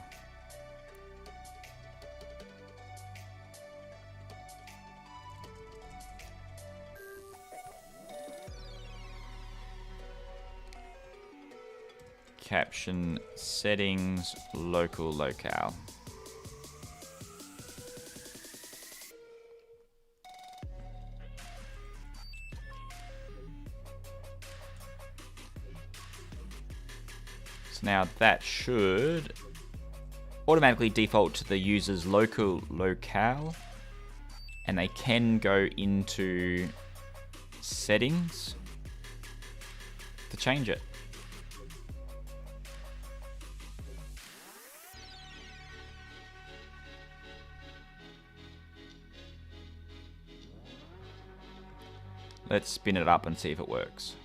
Caption settings, local locale. So now that should automatically default to the user's local locale, and they can go into settings to change it. Let's spin it up and see if it works.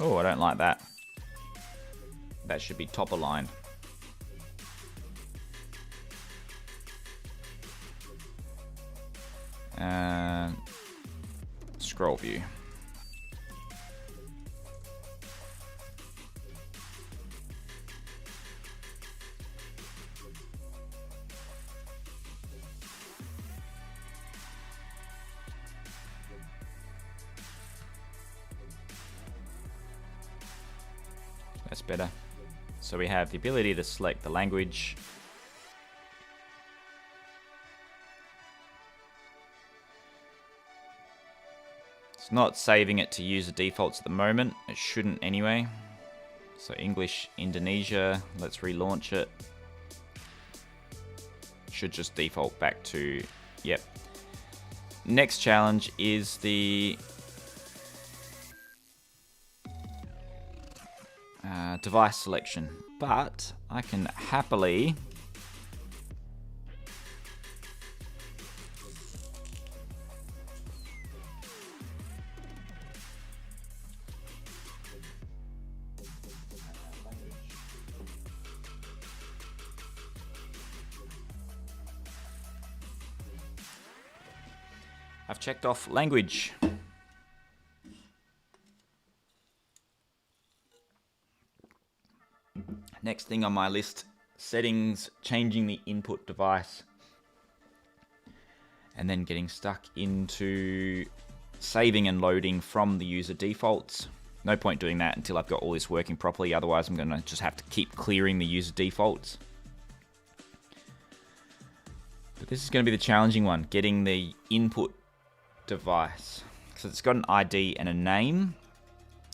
Oh, I don't like that. That should be top of line. Scroll view. That's better. So we have the ability to select the language. It's not saving it to user defaults at the moment. It shouldn't anyway. So English, Indonesia, let's relaunch it. Should just default back to, yep. Next challenge is the device selection, but I can happily I've checked off language. Next thing on my list, settings, changing the input device, and then getting stuck into saving and loading from the user defaults. No point doing that until I've got all this working properly, otherwise I'm going to just have to keep clearing the user defaults. But this is going to be the challenging one, getting the input device. So it's got an ID and a name,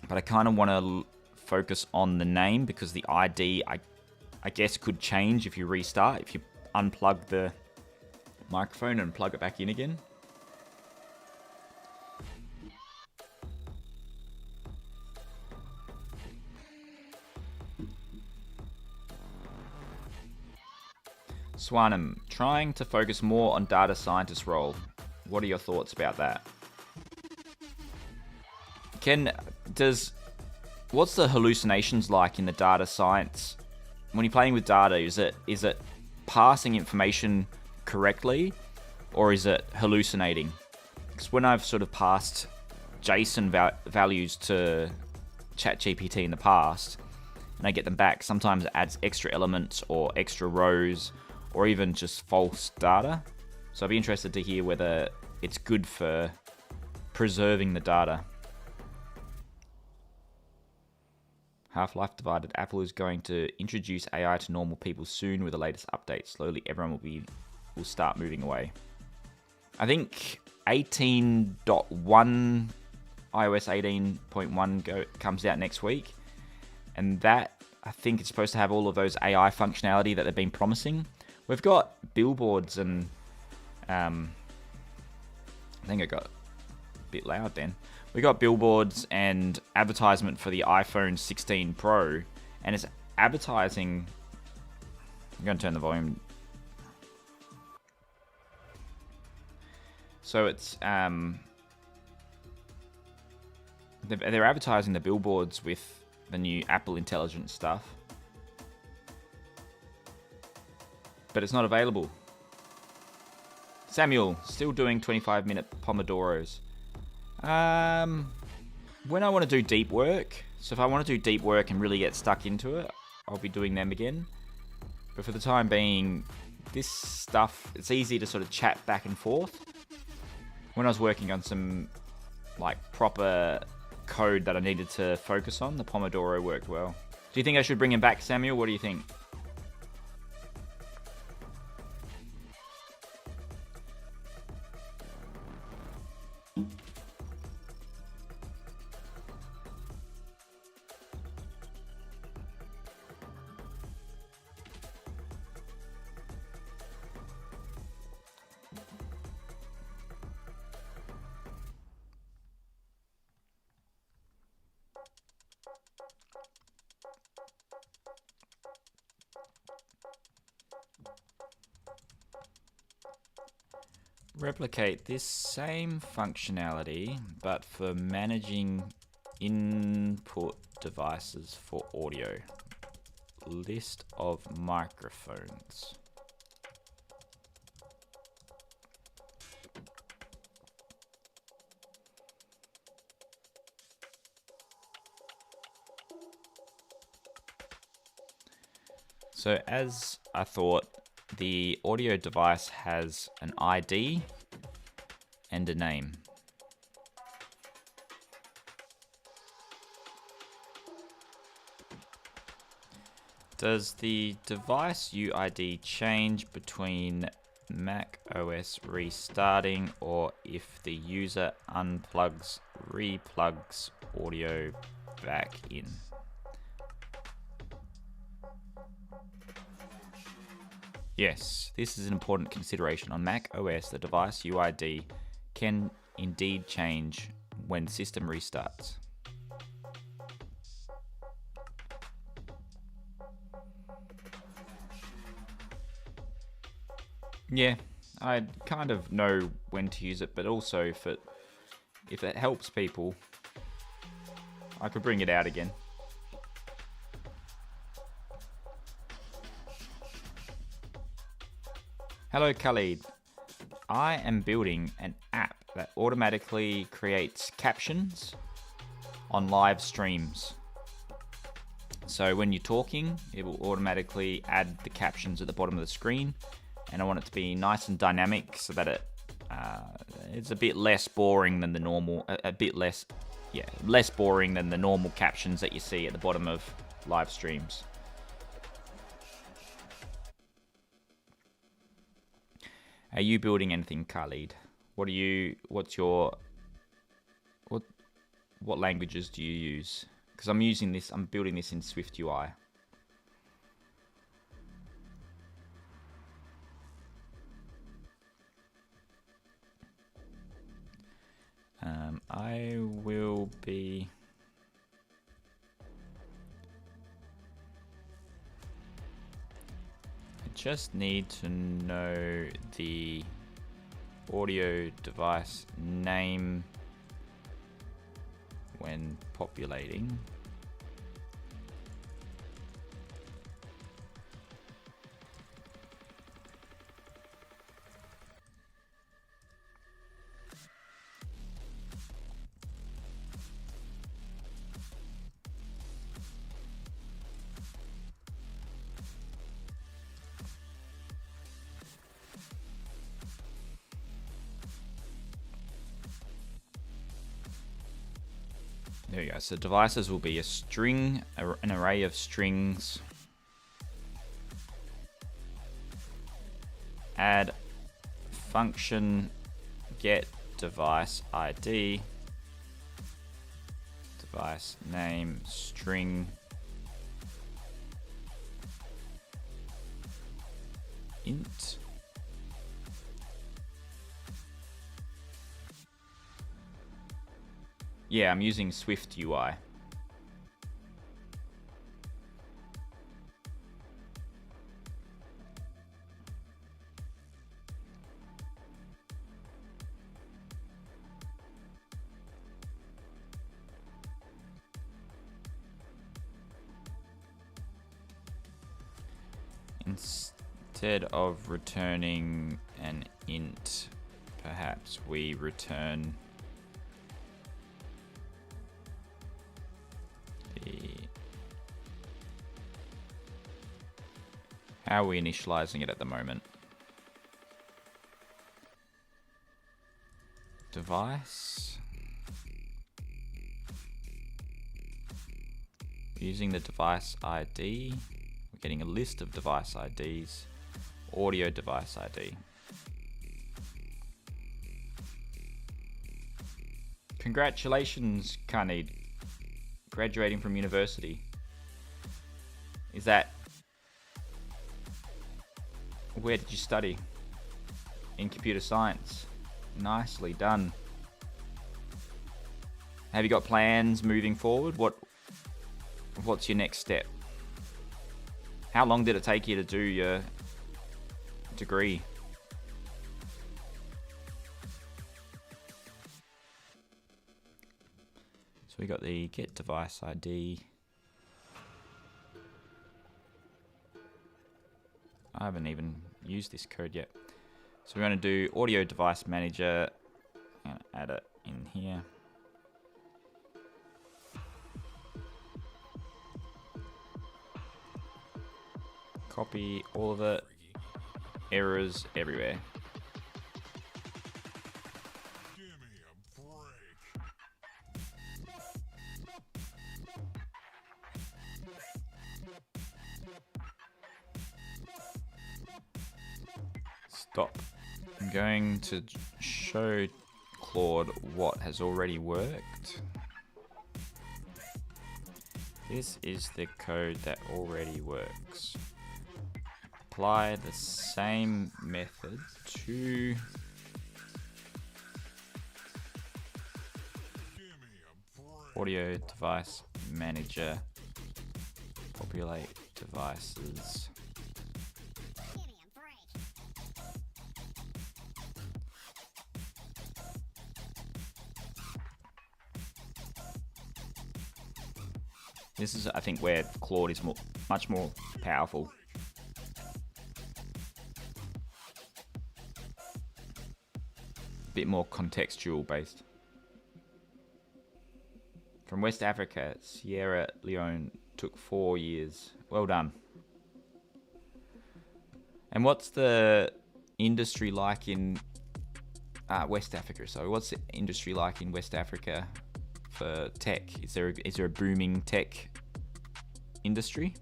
but I kind of want to focus on the name because the ID, I guess, could change if you restart, if you unplug the microphone and plug it back in again. Swanam, trying to focus more on data scientist role. What are your thoughts about that? What's the hallucinations like in the data science? When you're playing with data, is it passing information correctly, or is it hallucinating? Because when I've sort of passed JSON values to ChatGPT in the past, and I get them back, sometimes it adds extra elements or extra rows, or even just false data. So I'd be interested to hear whether it's good for preserving the data. Half-Life Divided. Apple is going to introduce AI to normal people soon with the latest update. Slowly, everyone will start moving away. I think 18.1, iOS 18.1 comes out next week, and that, I think, it's supposed to have all of those AI functionality that they've been promising. We've got billboards and I think I got a bit loud then. We got billboards and advertisement for the iPhone 16 Pro, and it's advertising. I'm going to turn the volume. So it's they're advertising the billboards with the new Apple Intelligent stuff, but it's not available. Samuel, still doing 25-minute Pomodoros. When I want to do deep work, so if I want to do deep work and really get stuck into it, I'll be doing them again. But for the time being, this stuff, it's easy to sort of chat back and forth. When I was working on some like proper code that I needed to focus on, the Pomodoro worked well. Do you think I should bring him back, Samuel? What do you think? Replicate this same functionality, but for managing input devices for audio. List of microphones. So as I thought, the audio device has an ID and a name. Does the device UID change between Mac OS restarting or if the user unplugs, replugs audio back in? Yes, this is an important consideration. On Mac OS, the device UID can indeed change when system restarts. Yeah, I kind of know when to use it, but also if it helps people, I could bring it out again. Hello Khalid, I am building an app that automatically creates captions on live streams. So when you're talking, it will automatically add the captions at the bottom of the screen, and I want it to be nice and dynamic so that it's a bit less boring than the normal, less boring than the normal captions that you see at the bottom of live streams. Are you building anything, Khalid? What languages do you use? Because I'm building this in SwiftUI. I will be just need to know the audio device name when populating. There we go. So devices will be a string, an array of strings. Add function get device ID, device name string int. Yeah, I'm using Swift UI. Instead of returning an int, perhaps we return how are we initializing it at the moment? Device. We're using the device ID. We're getting a list of device IDs. Audio device ID. Congratulations, Khalid, graduating from university. Is that... Where did you study? In computer science. Nicely done. Have you got plans moving forward? What's your next step? How long did it take you to do your degree? So we got the get device ID. I haven't even used this code yet. So we're going to do audio device manager and add it in here. Copy all of it. Errors everywhere. Stop. I'm going to show Claude what has already worked. This is the code that already works. Apply the same method to audio device manager, populate devices. This is, I think, where Claude is much more powerful. A bit more contextual based. From West Africa, Sierra Leone took 4 years. Well done. And what's the industry like in West Africa? So what's the industry like in West Africa for tech? Is there a booming tech industry?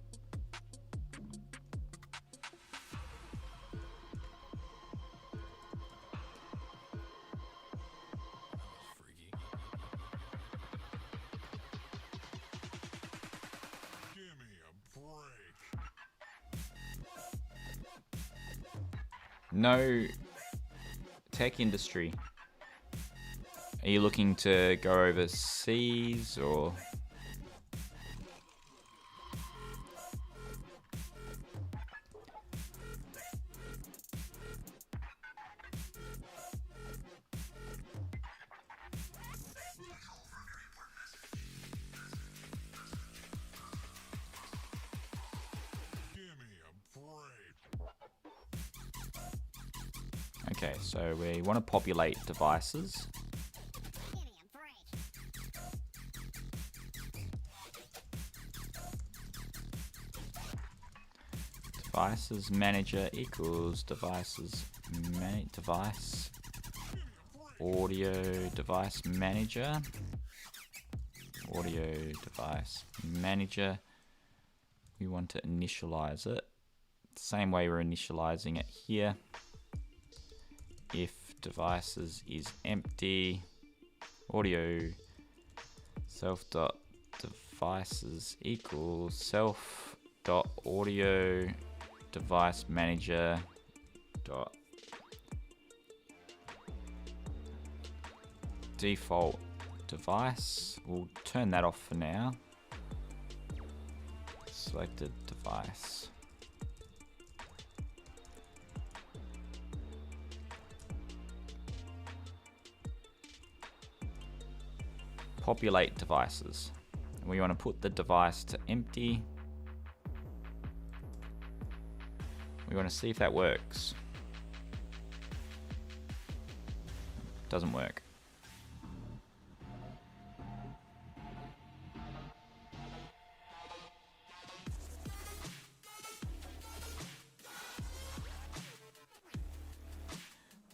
No tech industry. Are you looking to go overseas or? Okay, so we want to populate devices. Devices manager equals devices device audio device manager. Audio device manager. We want to initialize it. Same way we're initializing it here. If devices is empty, audio self.devices equals self.audio device manager dot default device. We'll turn that off for now. Selected device. Populate devices. We want to put the device to empty. We want to see if that works. Doesn't work.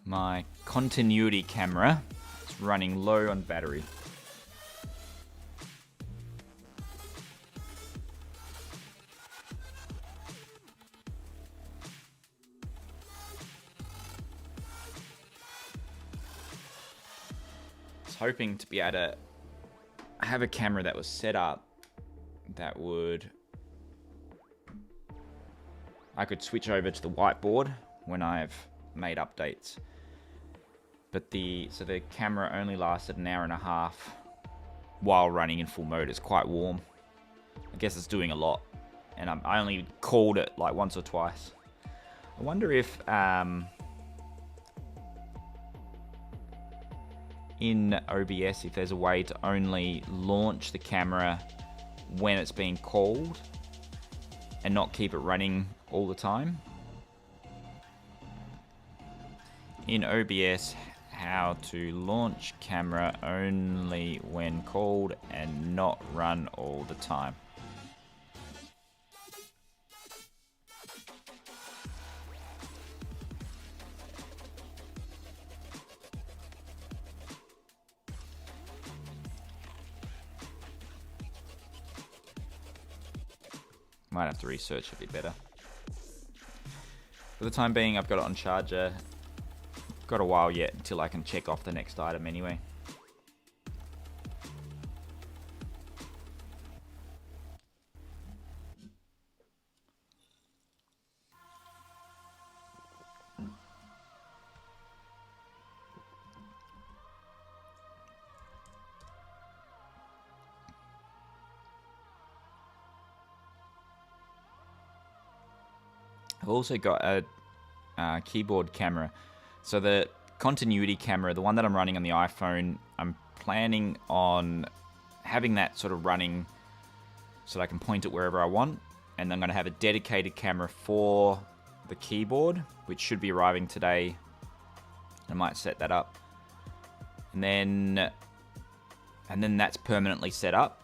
My continuity camera is running low on battery. Hoping to be able to have a camera that was set up that I could switch over to the whiteboard when I've made updates. But so the camera only lasted an hour and a half while running in full mode. It's quite warm. I guess it's doing a lot, and I only called it like once or twice. I wonder if in OBS, if there's a way to only launch the camera when it's being called and not keep it running all the time. In OBS, how to launch camera only when called and not run all the time. Might have to research a bit better. For the time being, I've got it on charger. Got a while yet until I can check off the next item anyway. I've also got a keyboard camera. So the continuity camera, the one that I'm running on the iPhone, I'm planning on having that sort of running so that I can point it wherever I want. And then I'm going to have a dedicated camera for the keyboard, which should be arriving today. I might set that up. And then that's permanently set up.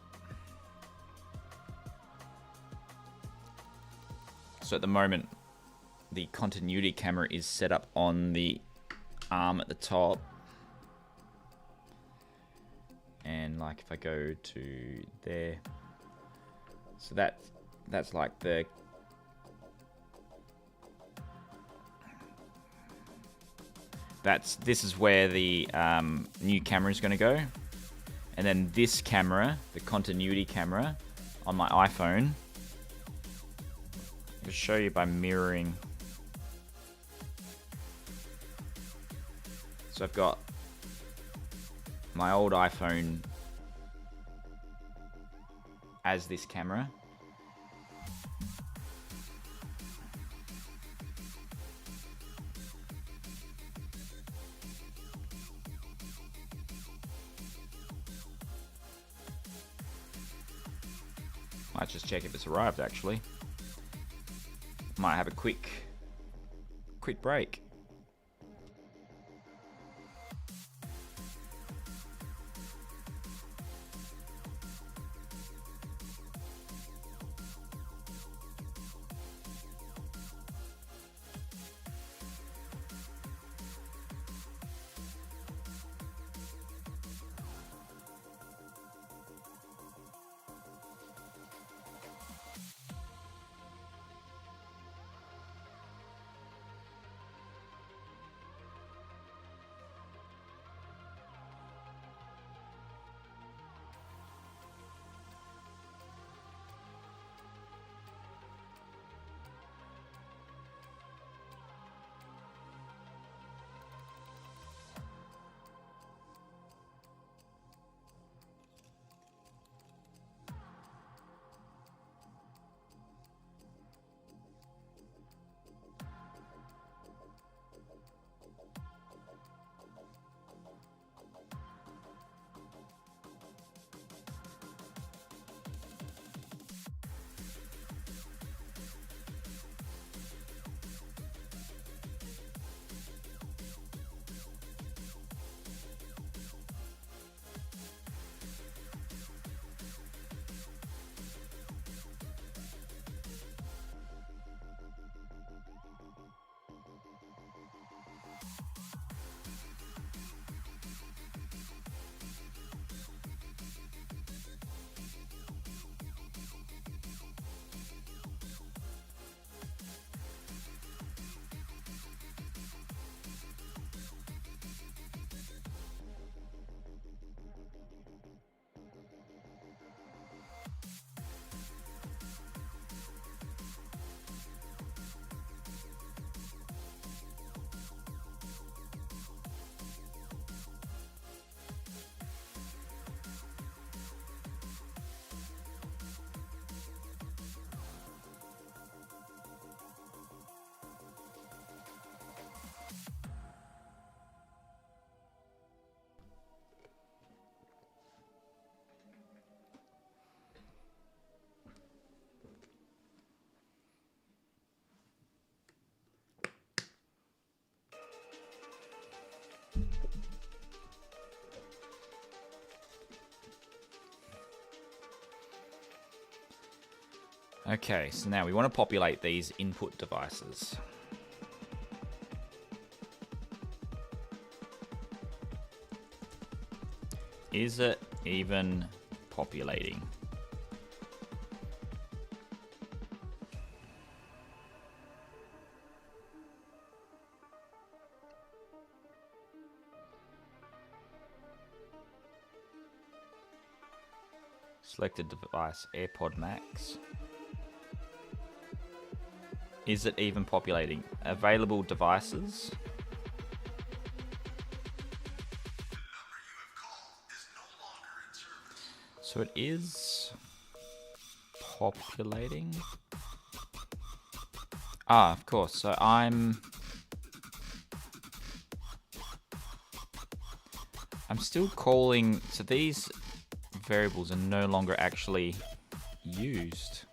So at the moment, the continuity camera is set up on the arm at the top. And like if I go to there, so that's like the this is where the new camera is going to go. And then this camera, the continuity camera on my iPhone, I'll show you by mirroring. So I've got my old iPhone as this camera. Might just check if it's arrived actually. Might have a quick break. Okay, so now we want to populate these input devices. Is it even populating? Selected device, AirPod Max. Is it even populating? Available devices. So it is populating. Ah, of course. So I'm still calling. So these variables are no longer actually used.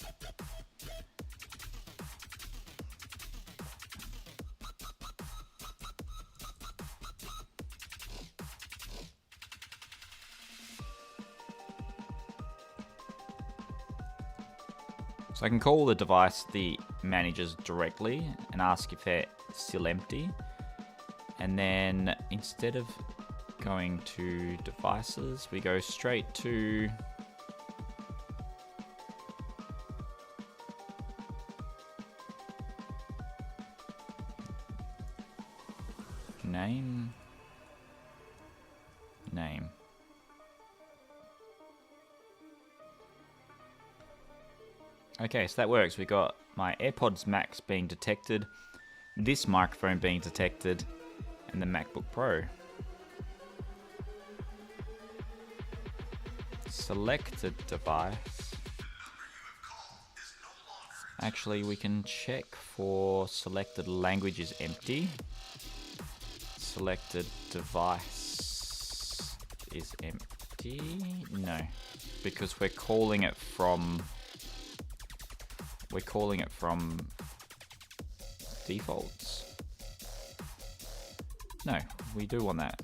So I can call the device the managers directly and ask if they're still empty. And then instead of going to devices, we go straight to name. Okay, so that works. We got my AirPods Max being detected, this microphone being detected, and the MacBook Pro. Selected device. Actually, we can check for selected language is empty. Selected device is empty. No, because we're calling it from defaults. No, we do want that.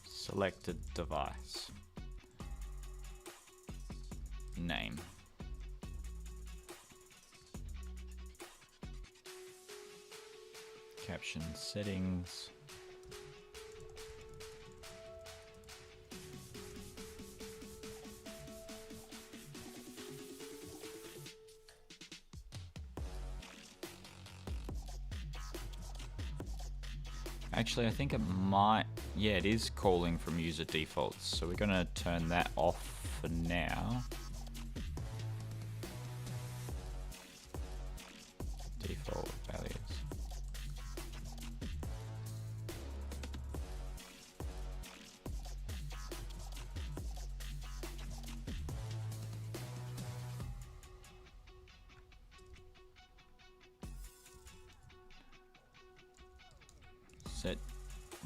Selected device. Name. Caption settings. Actually, I think it might, yeah, it is calling from user defaults. So we're going to turn that off for now. Default values.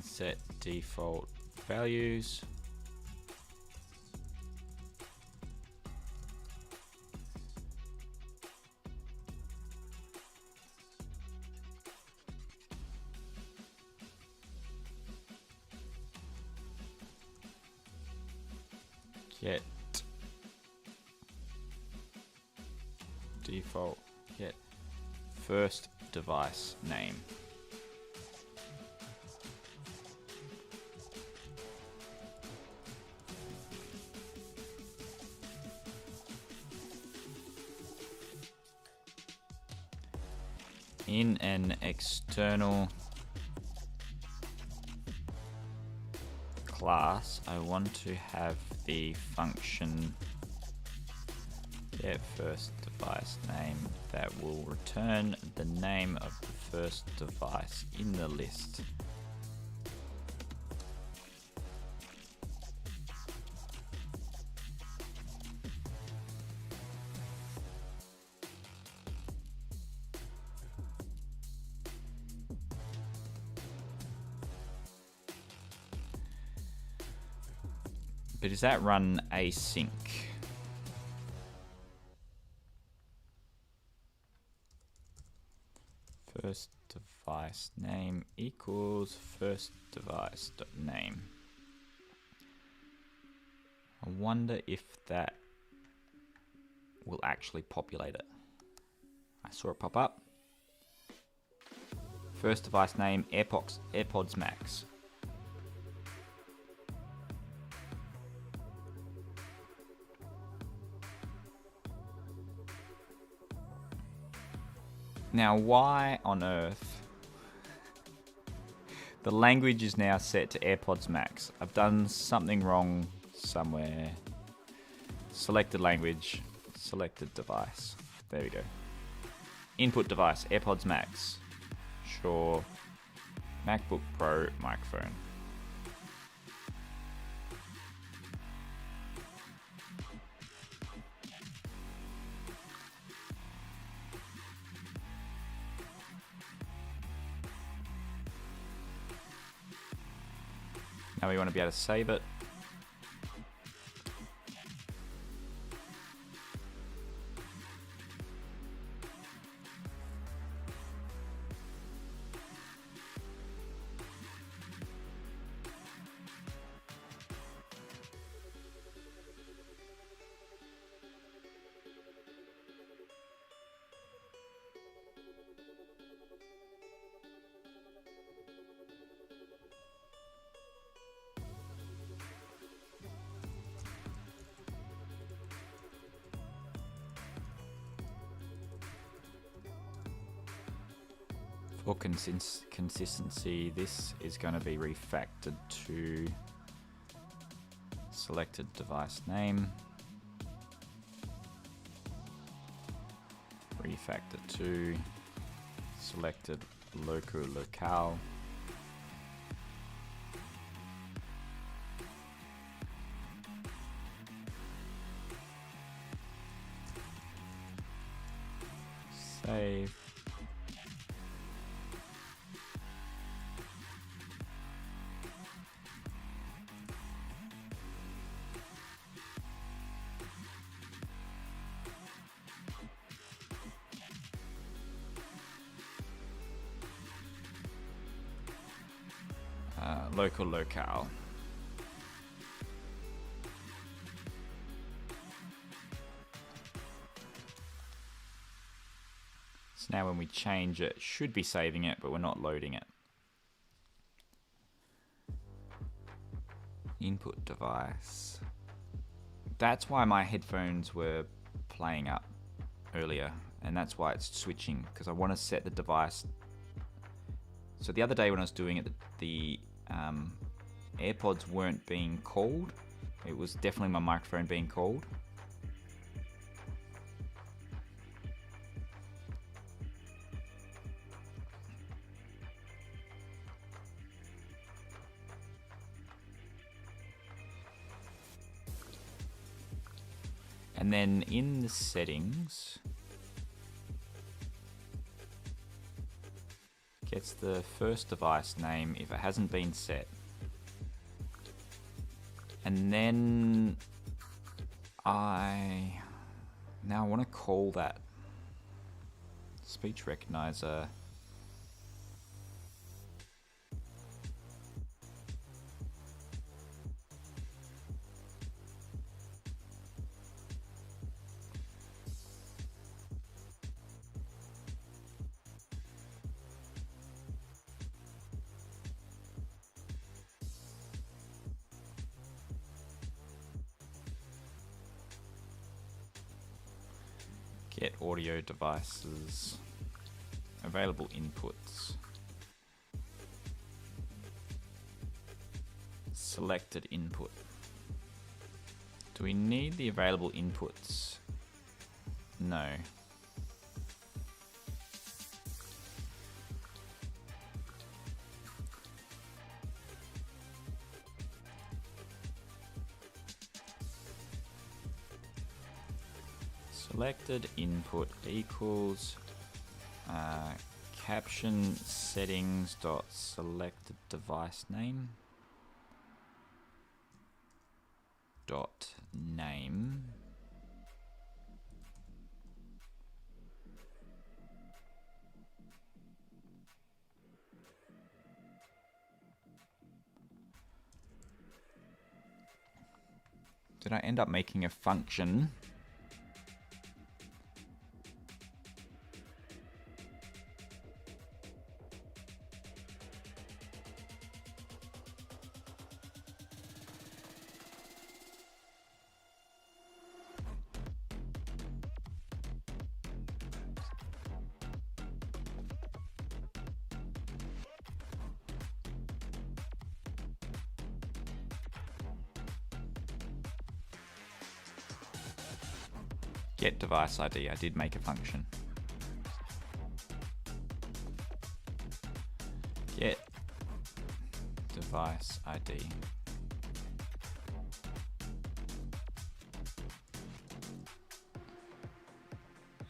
Set default values. Get default, get first device name. In an external class, I want to have the function get first device name that will return the name of the first device in the list. But does that run async? First device name equals first device name. I wonder if that will actually populate it. I saw it pop up. First device name AirPods Max. Now, why on earth? The language is now set to AirPods Max. I've done something wrong somewhere. Selected language, selected device. There we go. Input device, AirPods Max. Sure. MacBook Pro microphone. Now we want to be able to save it. For consistency, this is going to be refactored to selected device name, refactor to selected locale, save. Locale. So now when we change it, it should be saving it, but we're not loading it. Input device. That's why my headphones were playing up earlier, and that's why it's switching, because I want to set the device. So the other day when I was doing it, the AirPods weren't being called. It was definitely my microphone being called. And then in the settings, gets the first device name if it hasn't been set. And then I want to call that speech recognizer get audio devices, available inputs, selected input. Do we need the available inputs? No. Selected input equals caption settings dot selected device name. dot name. Did I end up making a function? Get device ID. I did make a function. Get device ID.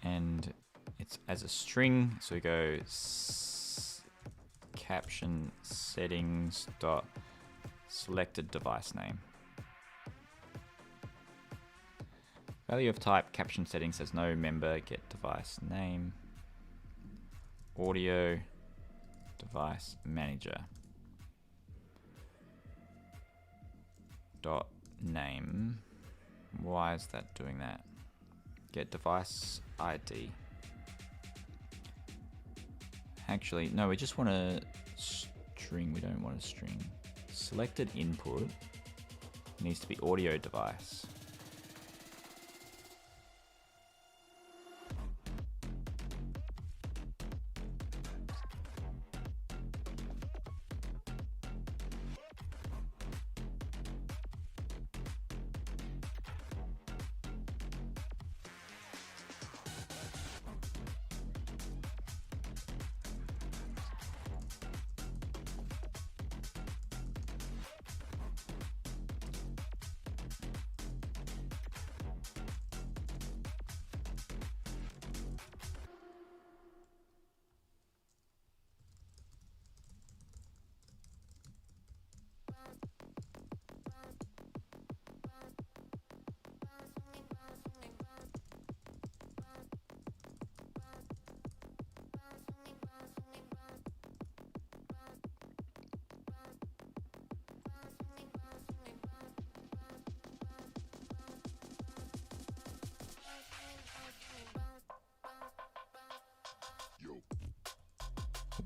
And it's as a string, so we go caption settings dot selected device name. Value of type caption settings says no member, get device name, audio device manager dot name. Why is that doing that? Get device ID. Actually, no, we just want a string. We don't want a string. Selected input needs to be audio device.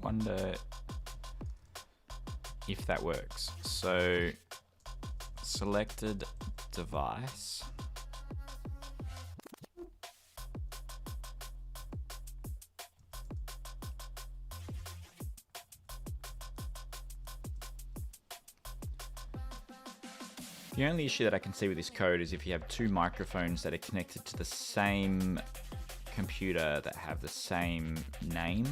Wonder if that works. So selected device. The only issue that I can see with this code is if you have two microphones that are connected to the same computer that have the same name.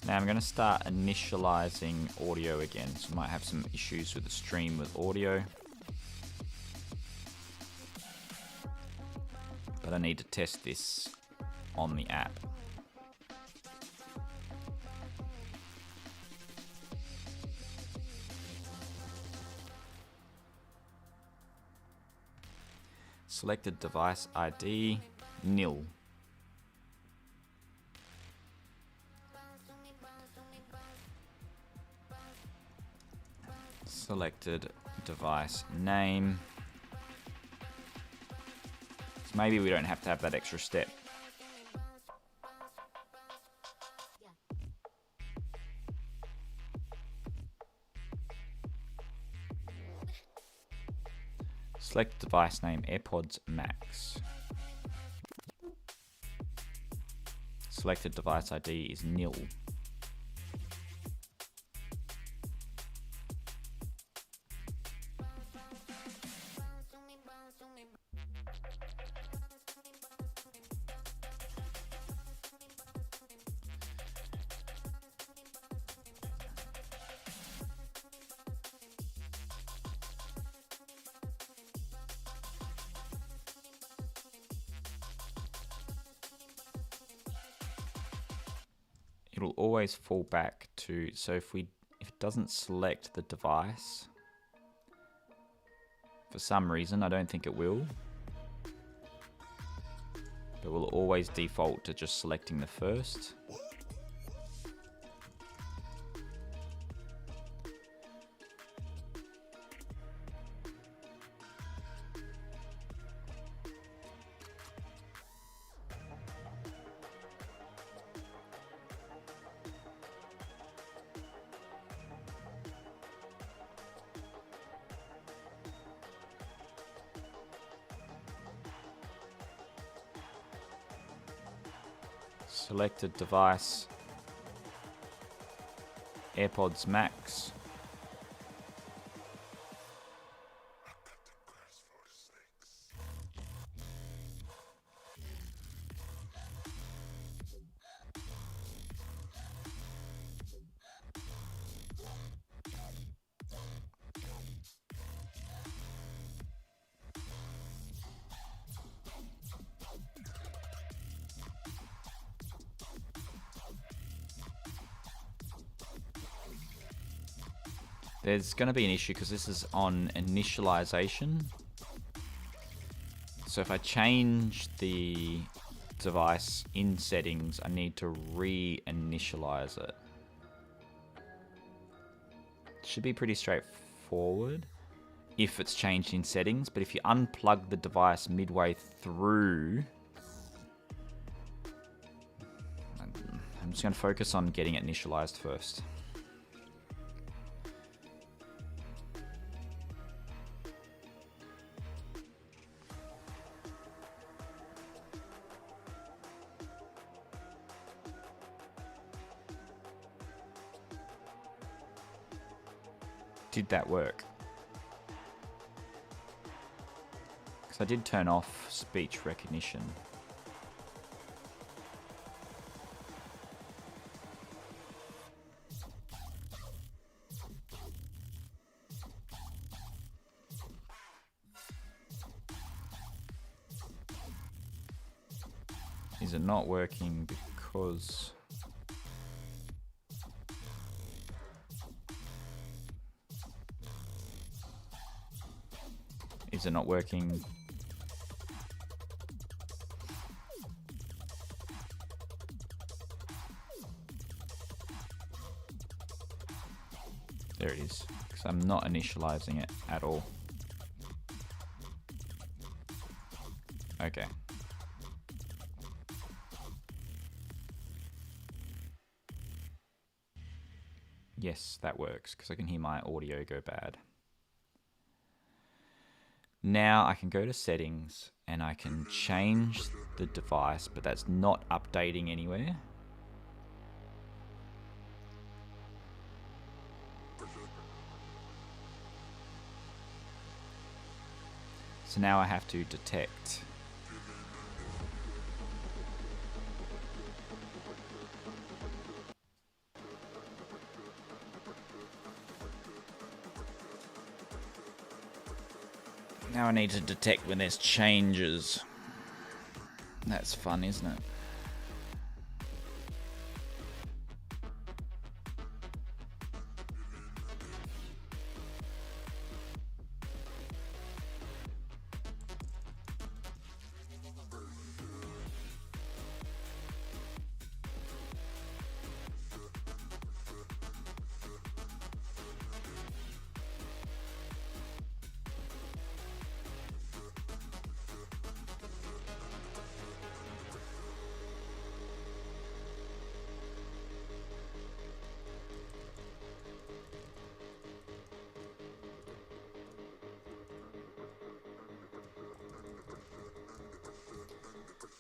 Now I'm going to start initializing audio again, so I might have some issues with the stream with audio. But I need to test this on the app. Selected device ID, nil. Selected device name. So maybe we don't have to have that extra step. Select device name AirPods Max. Selected device ID is nil. it'll always fall back to, so if it doesn't select the device, for some reason, I don't think it will, but will always default to just selecting the first. Selected device, AirPods Max. There's going to be an issue because this is on initialization. So if I change the device in settings, I need to re-initialize it. Should be pretty straightforward if it's changed in settings, but if you unplug the device midway through, I'm just going to focus on getting it initialized first. Did that work? Because I did turn off speech recognition. Is it not working because... Is it not working? There it is. Because I'm not initializing it at all. Okay. Yes, that works because I can hear my audio go bad. Now I can go to settings and I can change the device, but that's not updating anywhere. So now I have to detect. Now I need to detect when there's changes. That's fun, isn't it?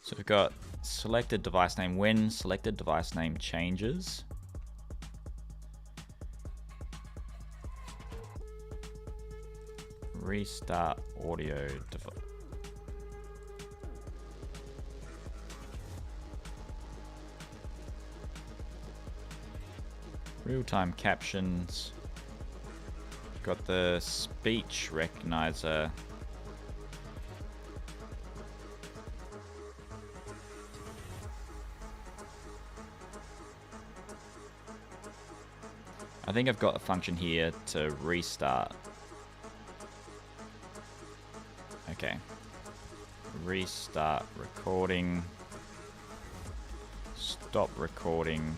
So we've got selected device name when selected device name changes. Restart audio device. Real-time captions. Got the speech recognizer. I think I've got a function here to restart. Okay. Restart recording. Stop recording.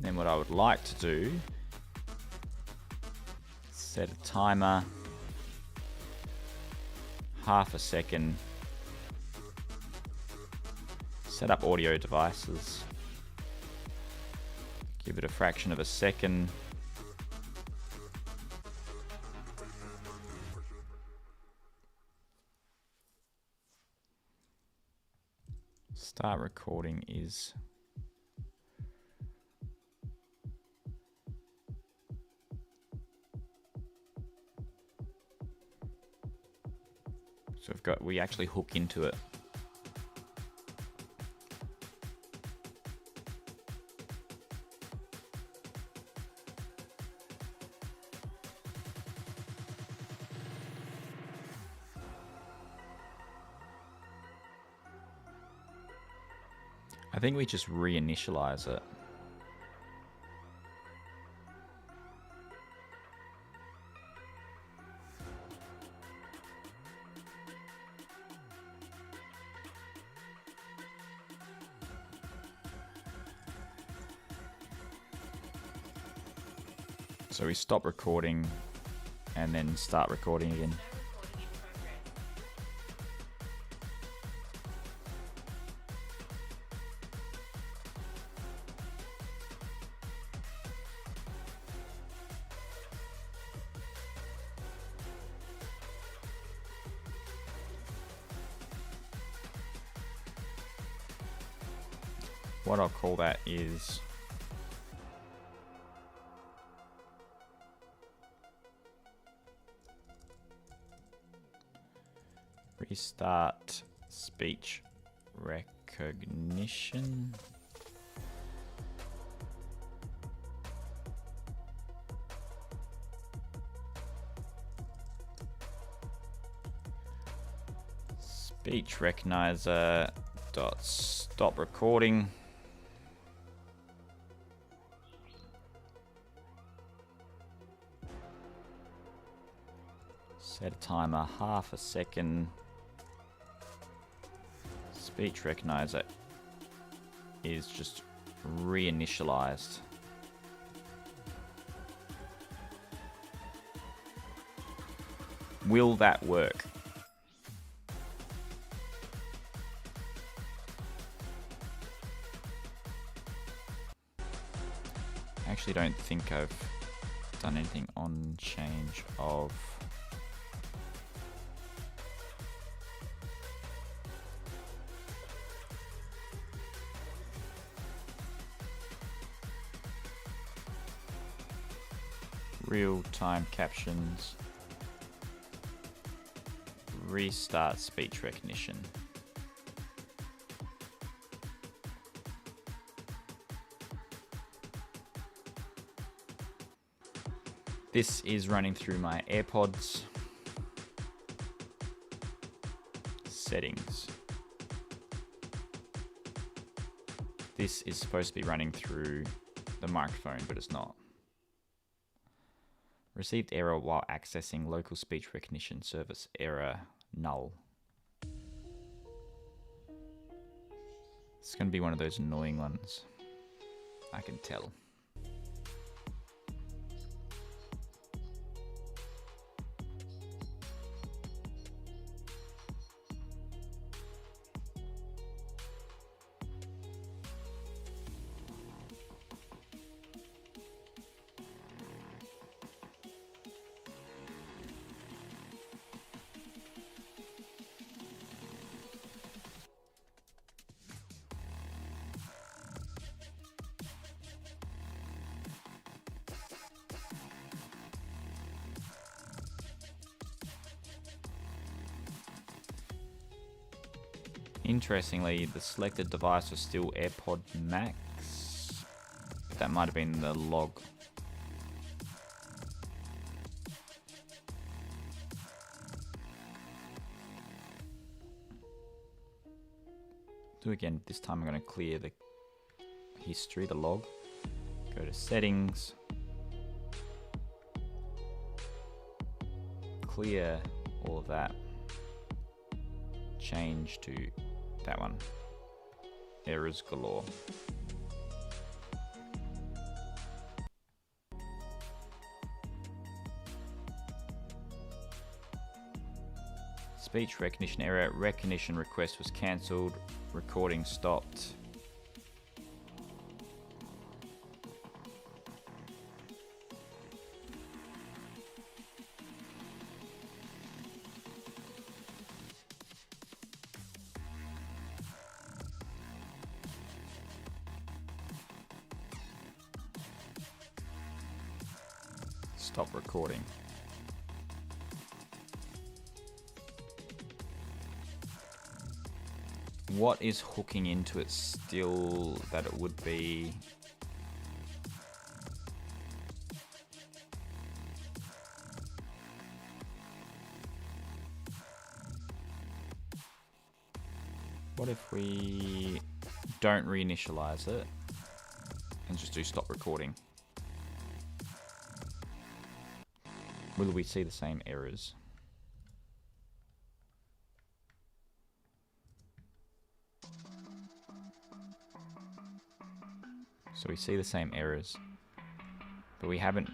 Then what I would like to do, set a timer, half a second, set up audio devices, give it a fraction of a second, start recording is so we actually hook into it. I think we just reinitialize it. So we stop recording and then start recording again. What I'll call that is restart speech recognition. Speech recognizer dot stop recording. Set a timer, half a second. Speech recognizer is just reinitialized. Will that work? I actually don't think I've done anything on change of real-time captions, restart speech recognition. This is running through my AirPods. Settings. This is supposed to be running through the microphone, but it's not. Received error while accessing local speech recognition service. Error null. It's going to be one of those annoying ones. I can tell. Interestingly, the selected device was still AirPod Max. That might have been the log. Do again, this time I'm going to clear the history, the log. Go to settings. Clear all of that. Change to that one. Errors galore. Speech recognition error. Recognition request was cancelled. Recording stopped. Stop recording. What is hooking into it still that it would be? What if we don't reinitialize it and just do stop recording? Will we see the same errors? So we see the same errors, but we haven't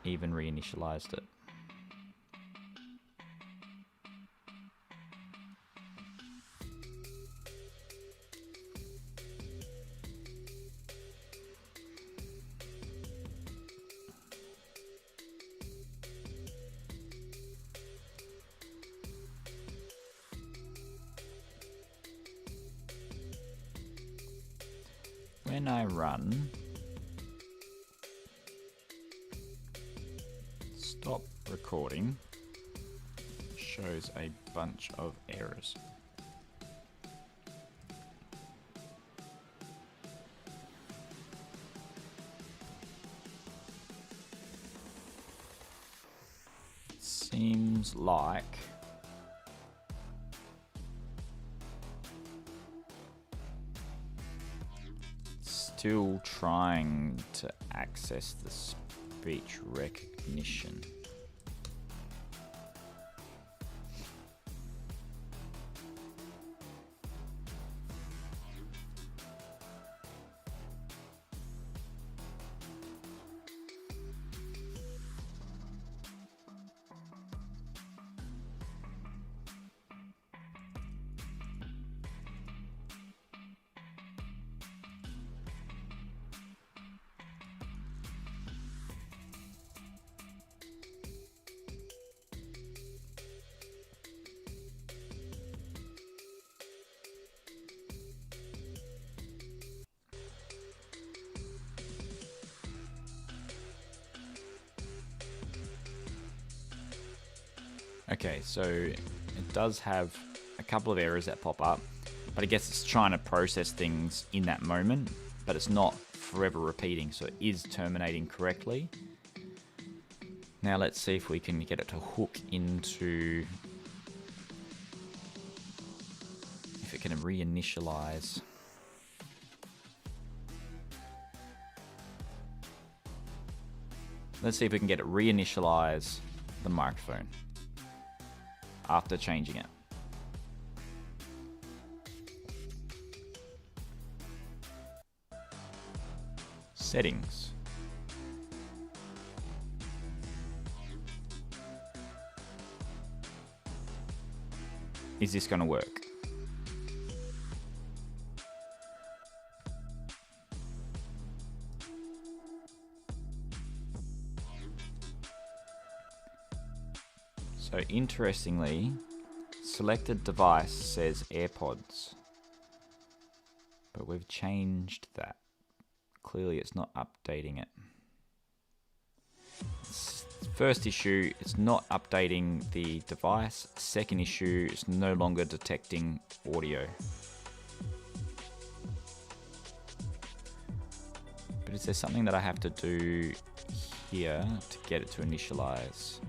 even reinitialized it. When I run stop recording, shows a bunch of errors. Seems like still trying to access the speech recognition. Okay, so it does have a couple of errors that pop up, but I guess it's trying to process things in that moment, but it's not forever repeating, so it is terminating correctly. Now let's see if we can get it to hook into, if it can reinitialize. Let's see if we can get it reinitialize the microphone after changing it. Settings. Is this going to work? So interestingly, selected device says AirPods, but we've changed that. Clearly it's not updating it. First issue, it's not updating the device. Second issue, it's no longer detecting audio. But is there something that I have to do here to get it to initialize?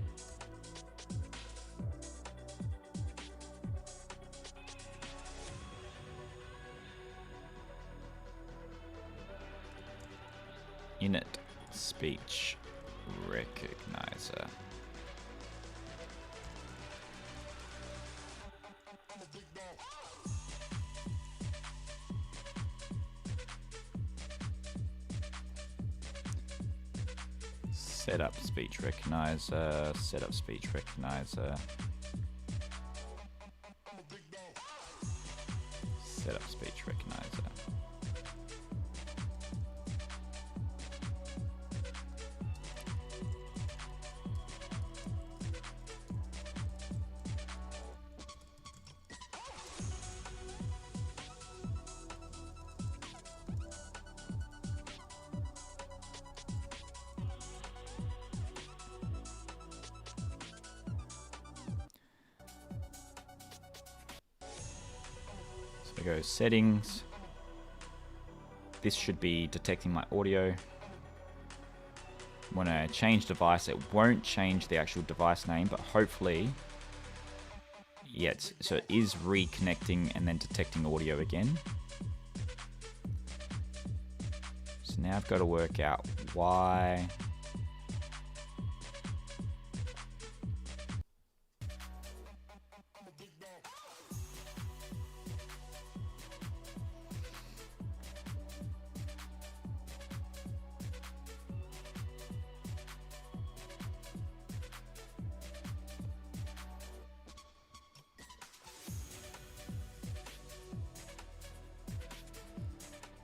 Init speech recognizer. Setup speech recognizer, setup speech recognizer. Setup speech recognizer. So go settings. This should be detecting my audio. When I change device, it won't change the actual device name, but hopefully, yes, so it is reconnecting and then detecting audio again. So now I've got to work out why.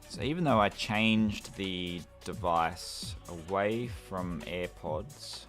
So even though I changed the device away from AirPods,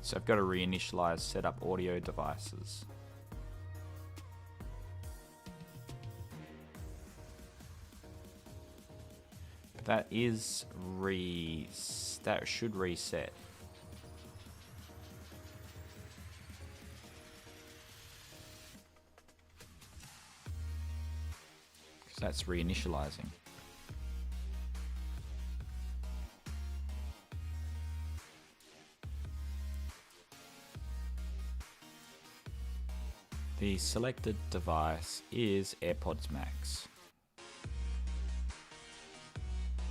so I've got to reinitialize setup audio devices. But that is that should reset. Because that's reinitializing. The selected device is AirPods Max.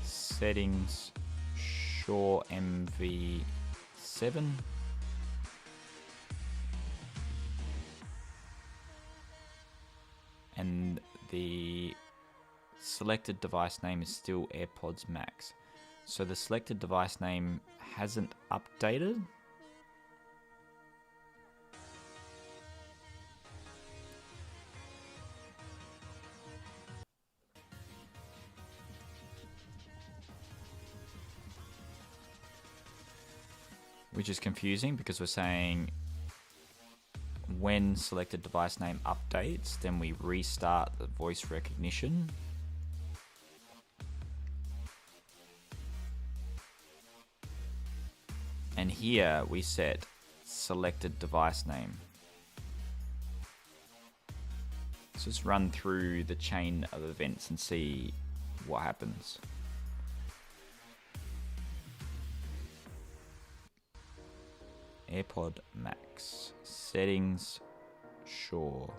Settings, Shure MV7. And the selected device name is still AirPods Max. So the selected device name hasn't updated. Which is confusing because we're saying when selected device name updates, then we restart the voice recognition. And here we set selected device name. Let's just run through the chain of events and see what happens. AirPod Max. Settings, Shure.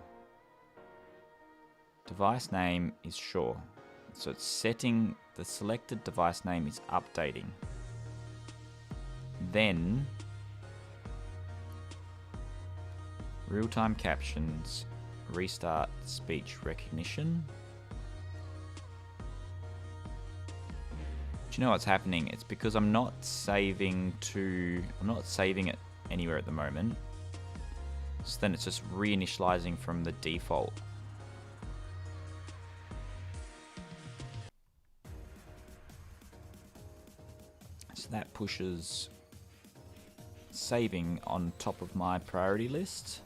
Device name is Shure. So it's setting, the selected device name is updating. Then real-time captions, restart speech recognition. Do you know what's happening? It's because I'm not saving it anywhere at the moment. So then it's just reinitializing from the default. So that pushes saving on top of my priority list.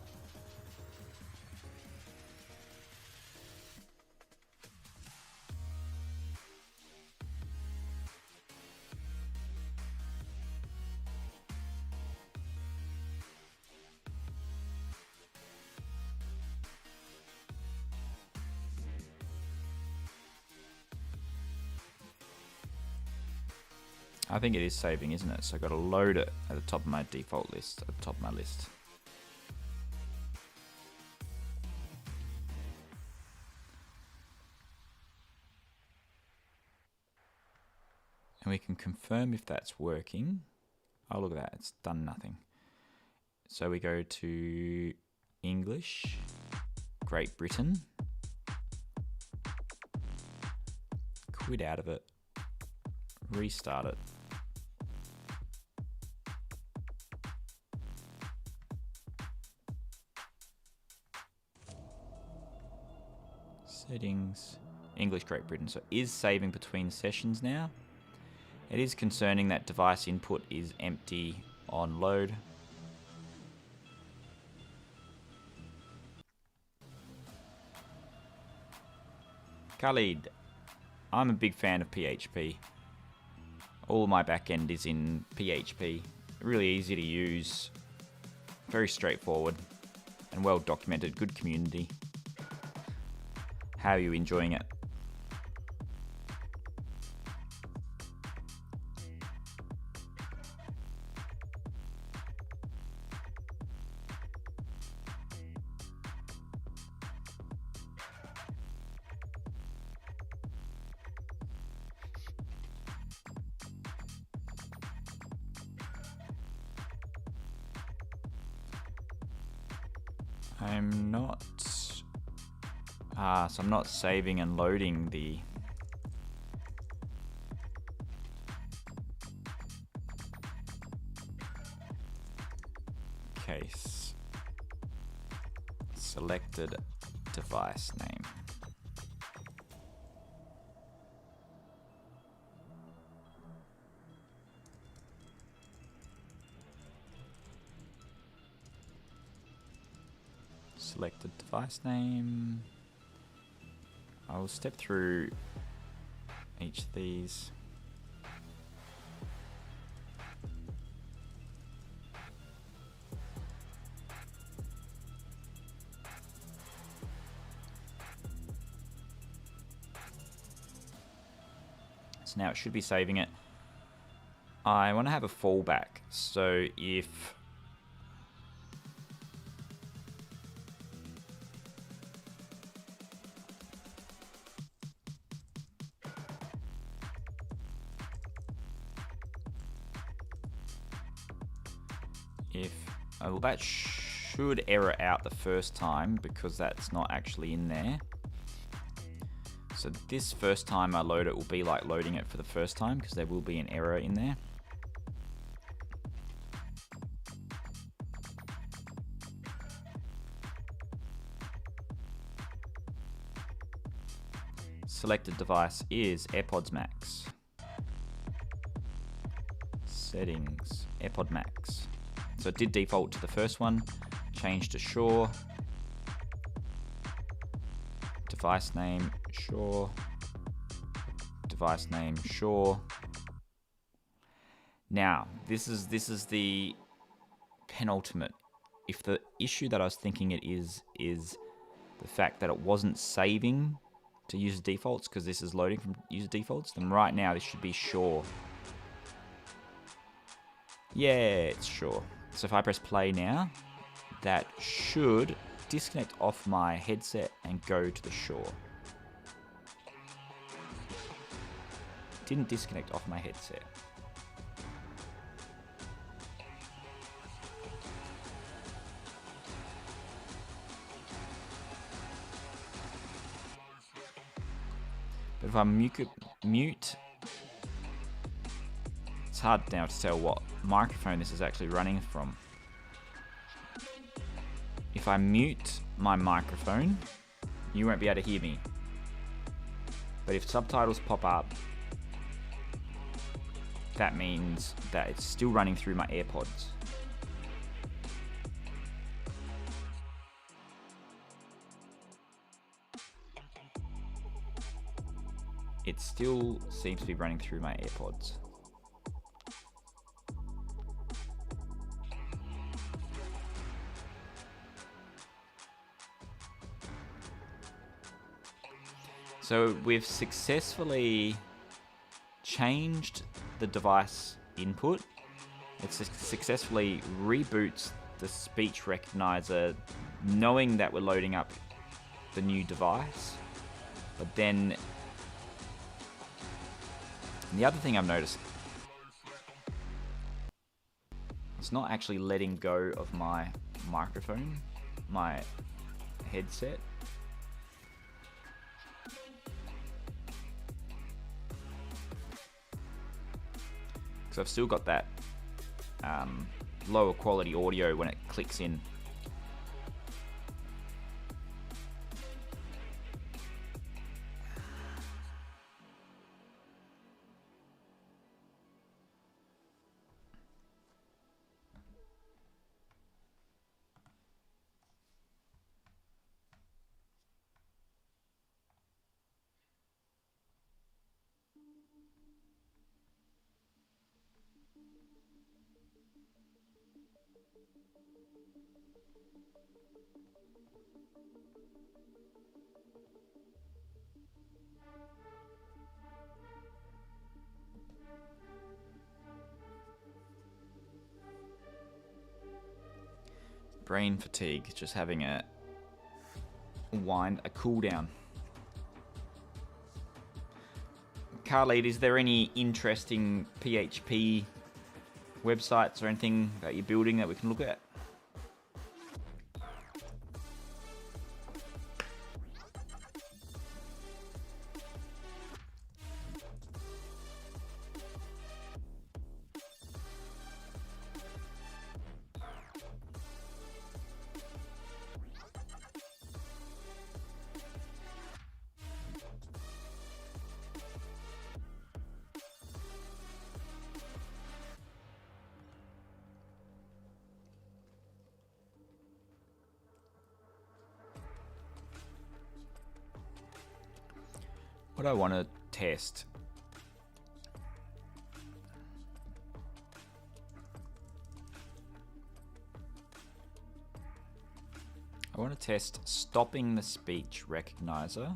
I think it is saving, isn't it? So I've got to load it at the top of my default list, at the top of my list. And we can confirm if that's working. Oh, look at that, it's done nothing. So we go to English, Great Britain, quit out of it, restart it. Settings, English, Great Britain. So it is saving between sessions now. It is concerning that device input is empty on load. Khalid, I'm a big fan of PHP. All of my backend is in PHP. Really easy to use, very straightforward, and well documented, good community. How are you enjoying it? I'm not... so I'm not saving and loading the... case. Selected device name. Selected device name. I will step through each of these. So now it should be saving it. I want to have a fallback. So if well, that should error out the first time because that's not actually in there. So this first time I load it will be like loading it for the first time because there will be an error in there. Selected device is AirPods Max. Settings, AirPod Max. So it did default to the first one, change to Shure. Device name, Shure. Device name, Shure. Now, this is the penultimate. If the issue that I was thinking it is the fact that it wasn't saving to user defaults because this is loading from user defaults, then right now this should be Shure. Yeah, it's Shure. So if I press play now, that should disconnect off my headset and go to the Shure. didn't disconnect off my headset. But if I mute, it's hard now to tell what microphone this is actually running from. If I mute my microphone, you won't be able to hear me. But if subtitles pop up, that means that it's still running through my AirPods. It still seems to be running through my AirPods. So we've successfully changed the device input. It successfully reboots the speech recognizer, knowing that we're loading up the new device. But then the other thing I've noticed, it's not actually letting go of my microphone, my headset. Because I've still got that lower quality audio when it clicks in. Brain fatigue, just having a cool down. Khalid, is there any interesting PHP websites or anything that you're building that we can look at? What I want to test stopping the speech recognizer.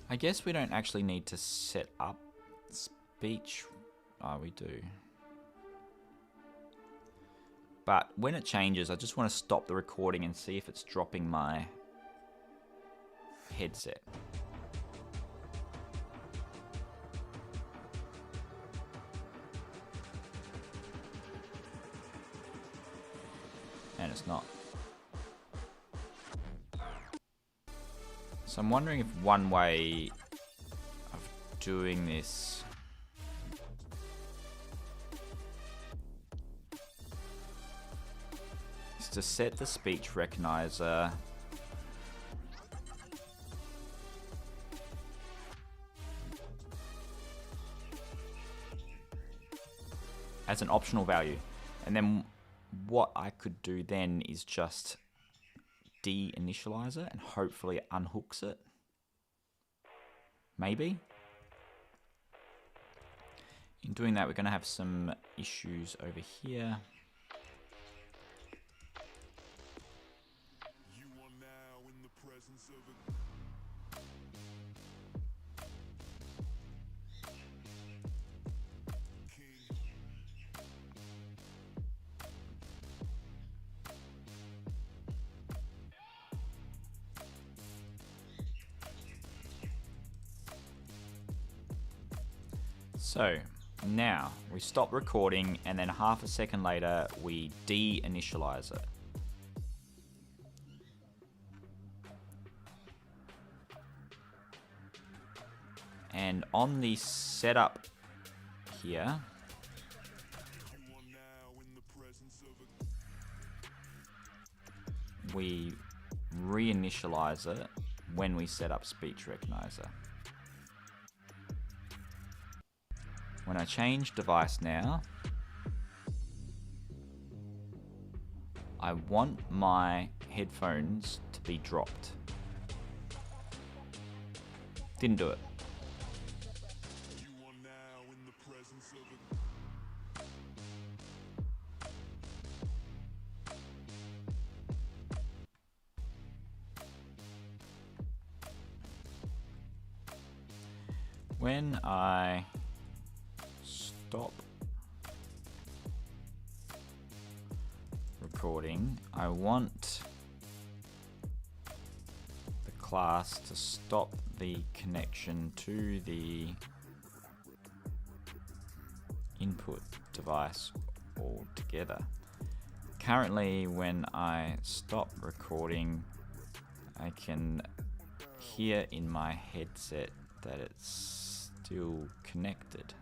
I guess we don't actually need to set up speech. Oh, we do. But when it changes, I just want to stop the recording and see if it's dropping my headset. And it's not. So I'm wondering if one way of doing this is to set the speech recognizer as an optional value. And then what I could do then is just de-initialize it and hopefully it unhooks it. Maybe. In doing that, we're going to have some issues over here. You are now in the presence of a king. So now we stop recording, and then half a second later we de-initialize it. And on the setup here, we reinitialize it when we set up speech recognizer. When I change device now, I want my headphones to be dropped. Didn't do it. When I stop recording, I want the class to stop the connection to the input device altogether. Currently, when I stop recording, I can hear in my headset that it's still connected.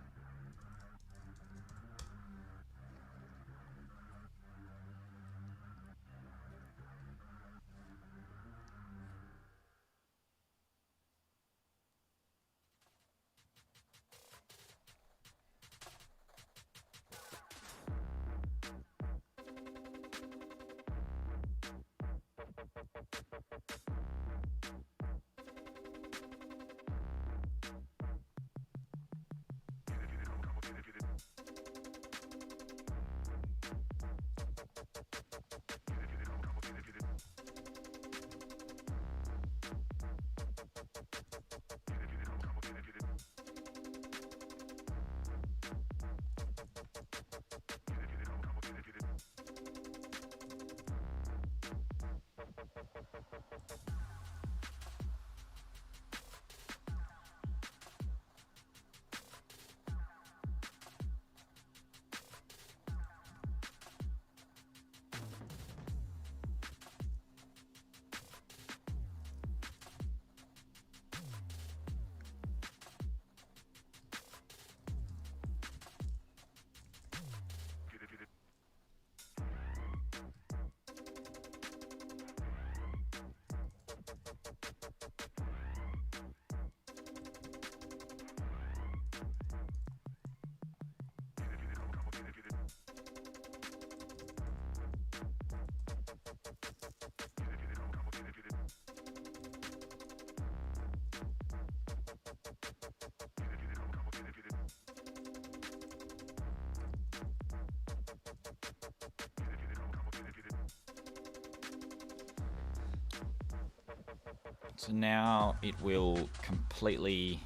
So now it will completely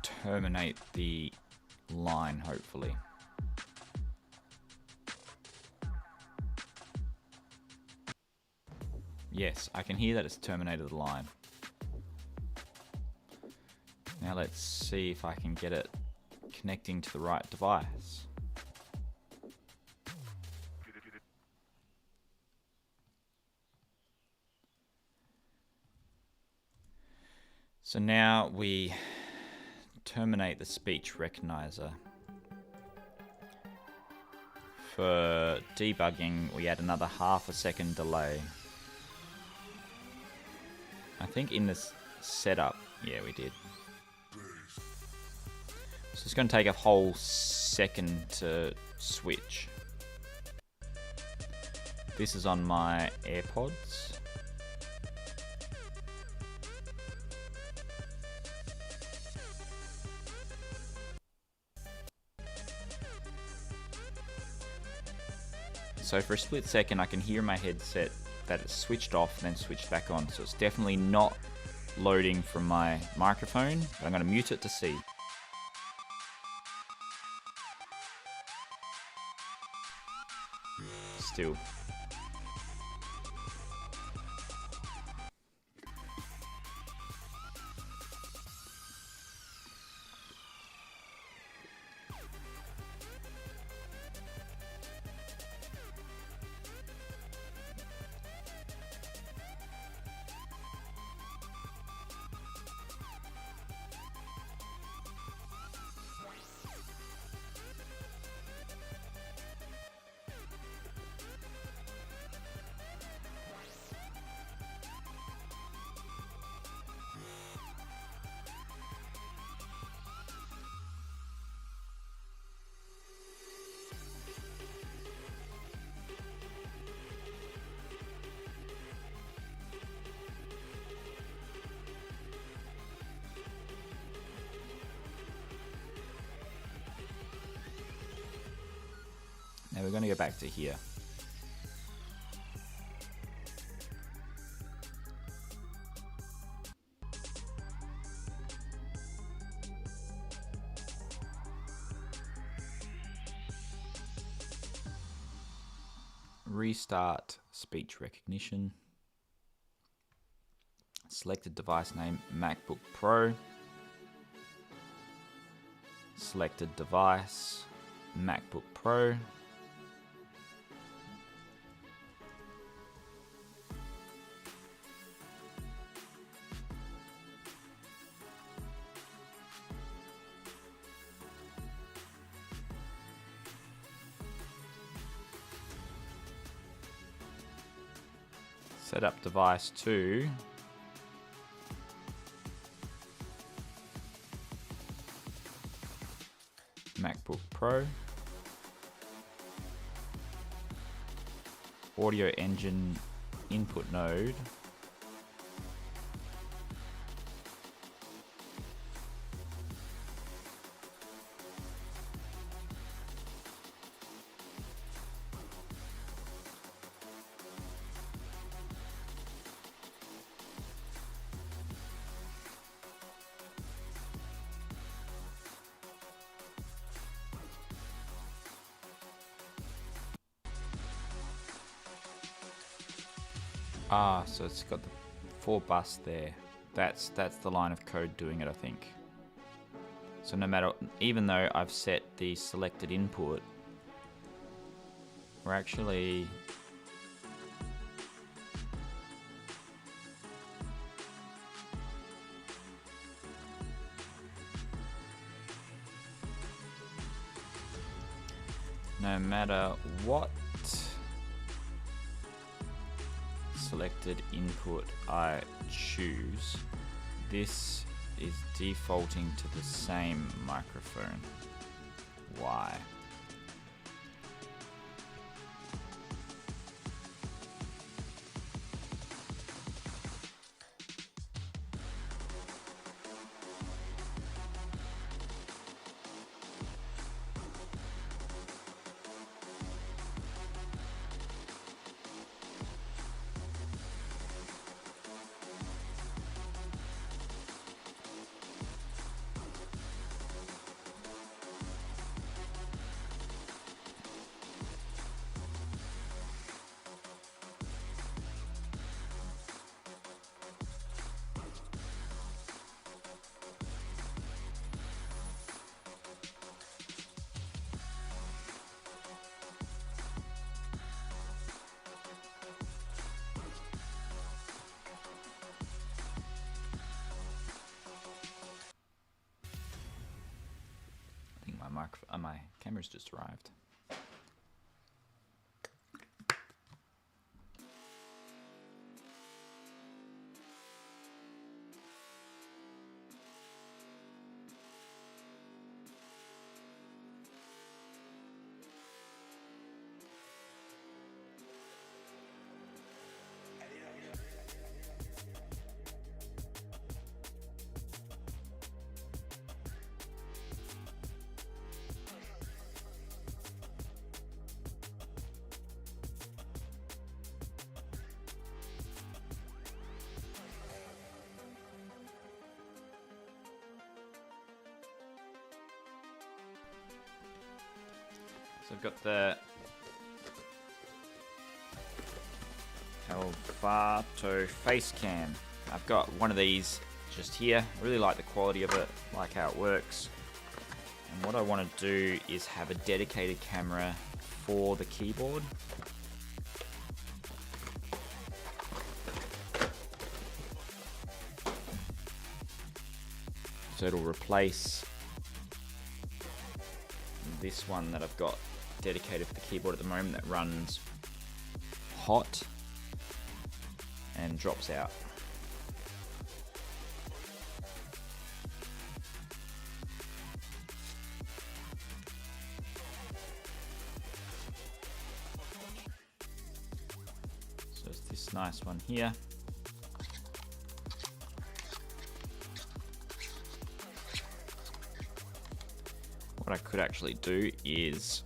terminate the line, hopefully. Yes, I can hear that it's terminated the line. Now let's see if I can get it connecting to the right device. So now we terminate the speech recognizer. For debugging, we add another half a second delay. I think in this setup, yeah, we did. So it's going to take a whole second to switch. This is on my AirPods. So for a split second, I can hear in my headset that it's switched off and then switched back on. So it's definitely not loading from my microphone, but I'm going to mute it to see. Still. going to go back to here. Restart speech recognition. Selected device name MacBook Pro. Selected device MacBook Pro. Set up device to MacBook Pro. Audio engine input node. Ah, so it's got the 4 bus there. That's the line of code doing it, I think. So no matter, even though I've set the selected input, we're actually no matter what selected input I choose, this is defaulting to the same microphone. Why? My camera's just arrived. So I've got the AUTO face cam. I've got one of these just here. I really like the quality of it, like how it works. And what I want to do is have a dedicated camera for the keyboard. So it'll replace this one that I've got dedicated for the keyboard at the moment that runs hot and drops out. So it's this nice one here. What I could actually do is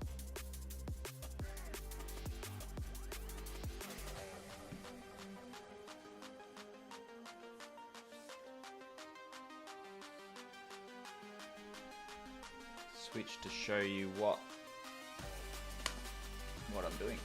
Twitch to show you what I'm doing.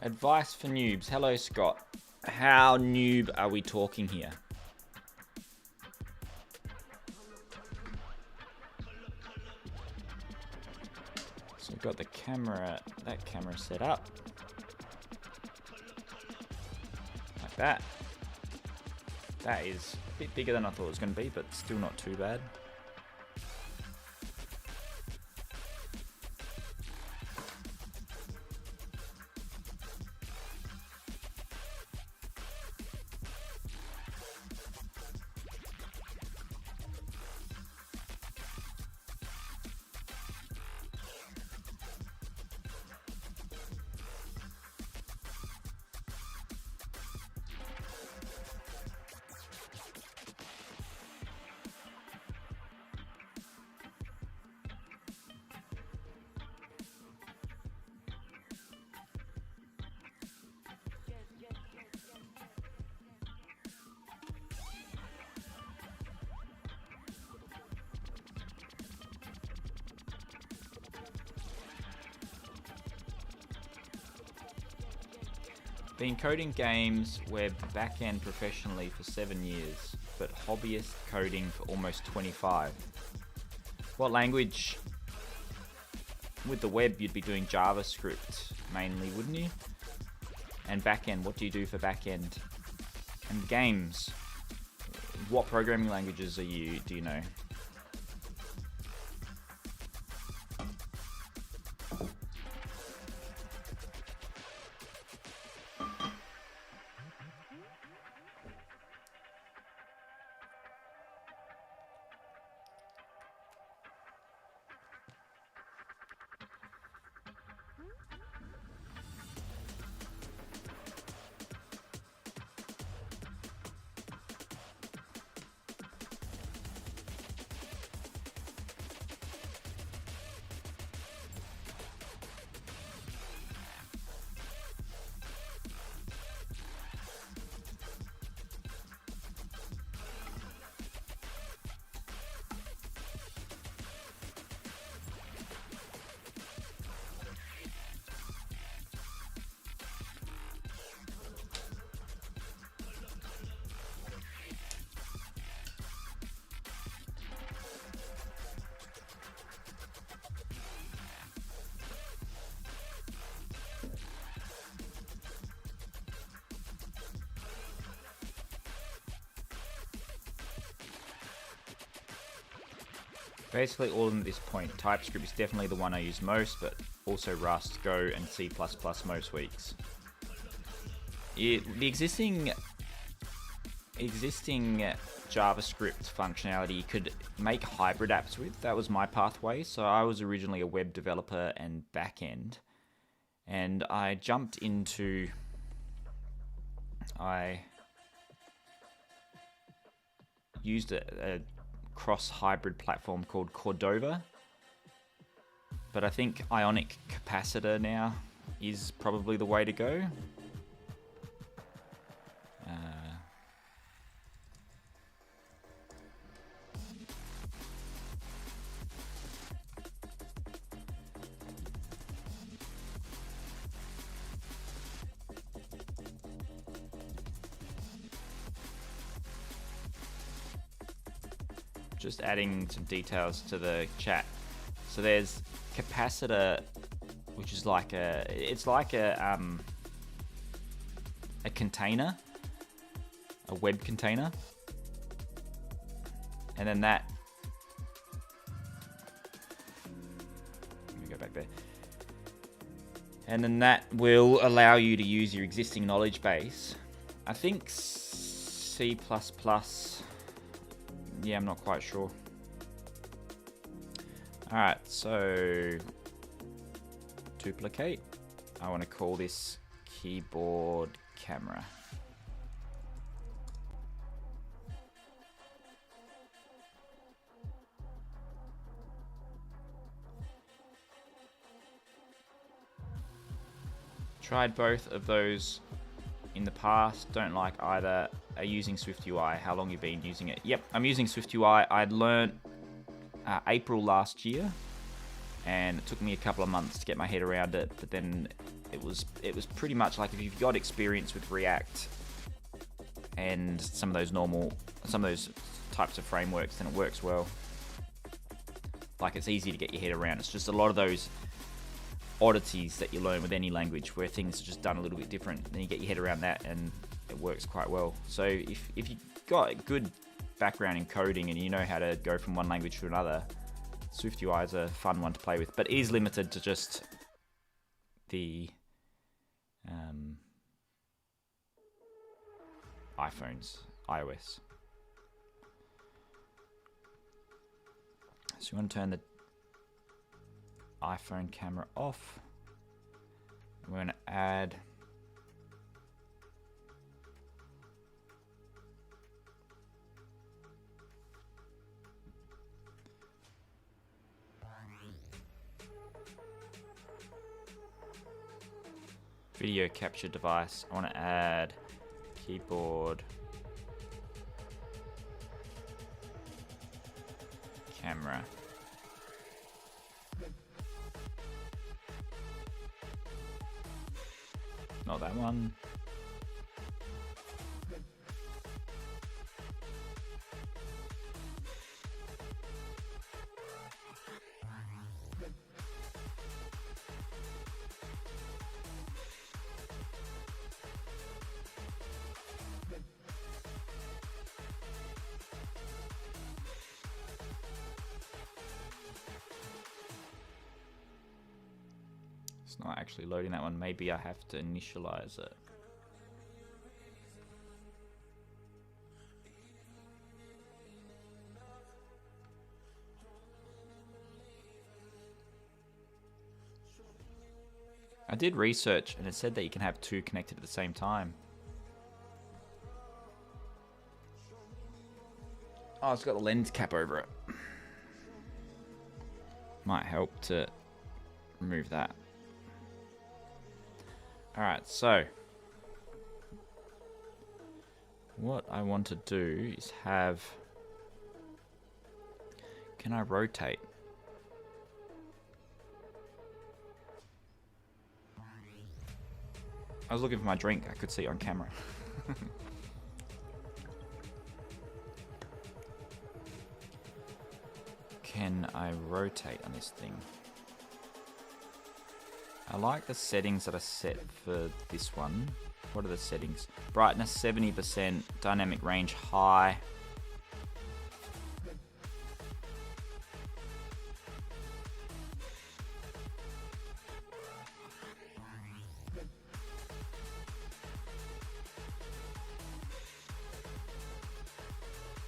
Advice for noobs. Hello, Scott. How noob are we talking here? So we've got the camera, that camera set up. Like that. That is a bit bigger than I thought it was going to be, but still not too bad. Been coding games web backend professionally for 7 years, but hobbyist coding for almost 25. What language? With the web, you'd be doing JavaScript mainly, wouldn't you? And backend, what do you do for backend? And games, what programming languages do you know? Basically all at this point. TypeScript is definitely the one I use most, but also Rust, Go, and C++ most weeks. The existing JavaScript functionality you could make hybrid apps with. That was my pathway. So I was originally a web developer and backend, and I jumped into I used a cross-hybrid platform called Cordova, but I think Ionic Capacitor now is probably the way to go. just adding some details to the chat. So there's capacitor, which is like it's like a container, a web container, and then that. Let me go back there. And then that will allow you to use your existing knowledge base. I think C++. Yeah, I'm not quite sure. Alright, so duplicate. I want to call this keyboard camera. Tried both of those in the past, don't like either. Are using SwiftUI. How long you been using it? Yep, I'm using SwiftUI. I'd learned April last year, and it took me a couple of months to get my head around it, but then it was pretty much like if you've got experience with React and some of those types of frameworks, then it works well. Like, it's easy to get your head around. It's just a lot of those oddities that you learn with any language where things are just done a little bit different. Then you get your head around that and it works quite well. So if you've got a good background in coding and you know how to go from one language to another, SwiftUI is a fun one to play with, but it is limited to just the iOS. So you want to turn the iPhone camera off. We're going to add video capture device. I want to add keyboard camera. Not that one. It's not actually loading that one. Maybe I have to initialize it. I did research and it said that you can have two connected at the same time. Oh, it's got the lens cap over it. Might help to remove that. Alright, so what I want to do is have... Can I rotate? I was looking for my drink. I could see it on camera. Can I rotate on this thing? I like the settings that are set for this one. What are the settings? Brightness 70%, dynamic range high.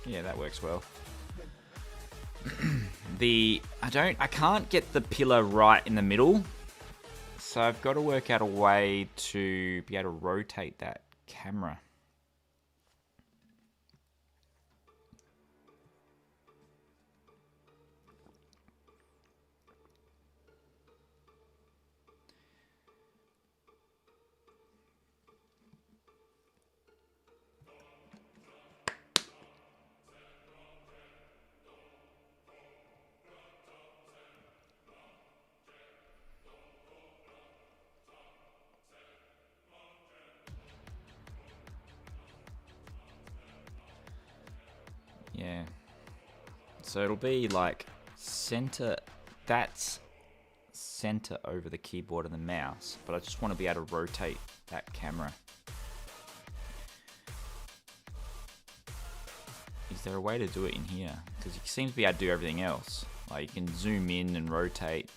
Yeah, that works well. I can't get the pillar right in the middle. So I've got to work out a way to be able to rotate that camera. Yeah. So it'll be like center, that's center over the keyboard and the mouse, but I just want to be able to rotate that camera. Is there a way to do it in here? Because you seem to be able to do everything else. Like you can zoom in and rotate.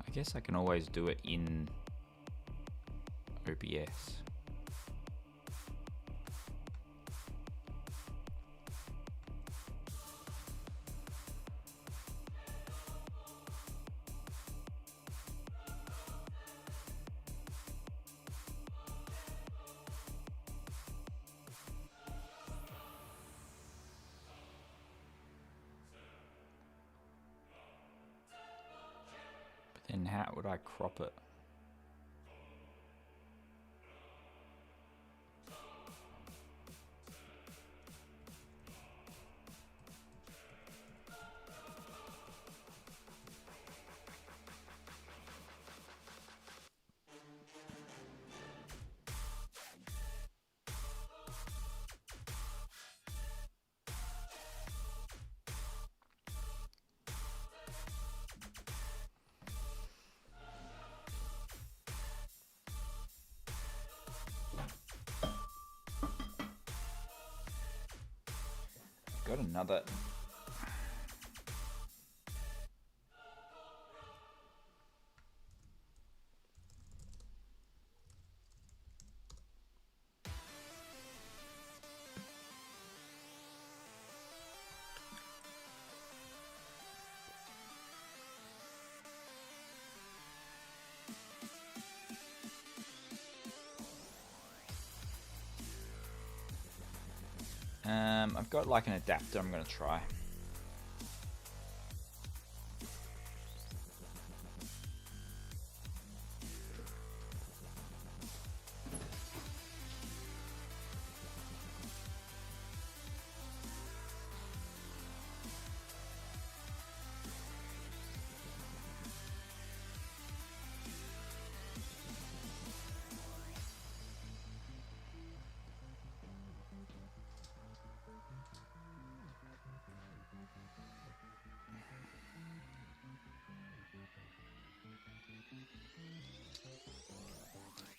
I guess I can always do it in OBS. Then how would I crop it? Got another. I've got like an adapter I'm going to try.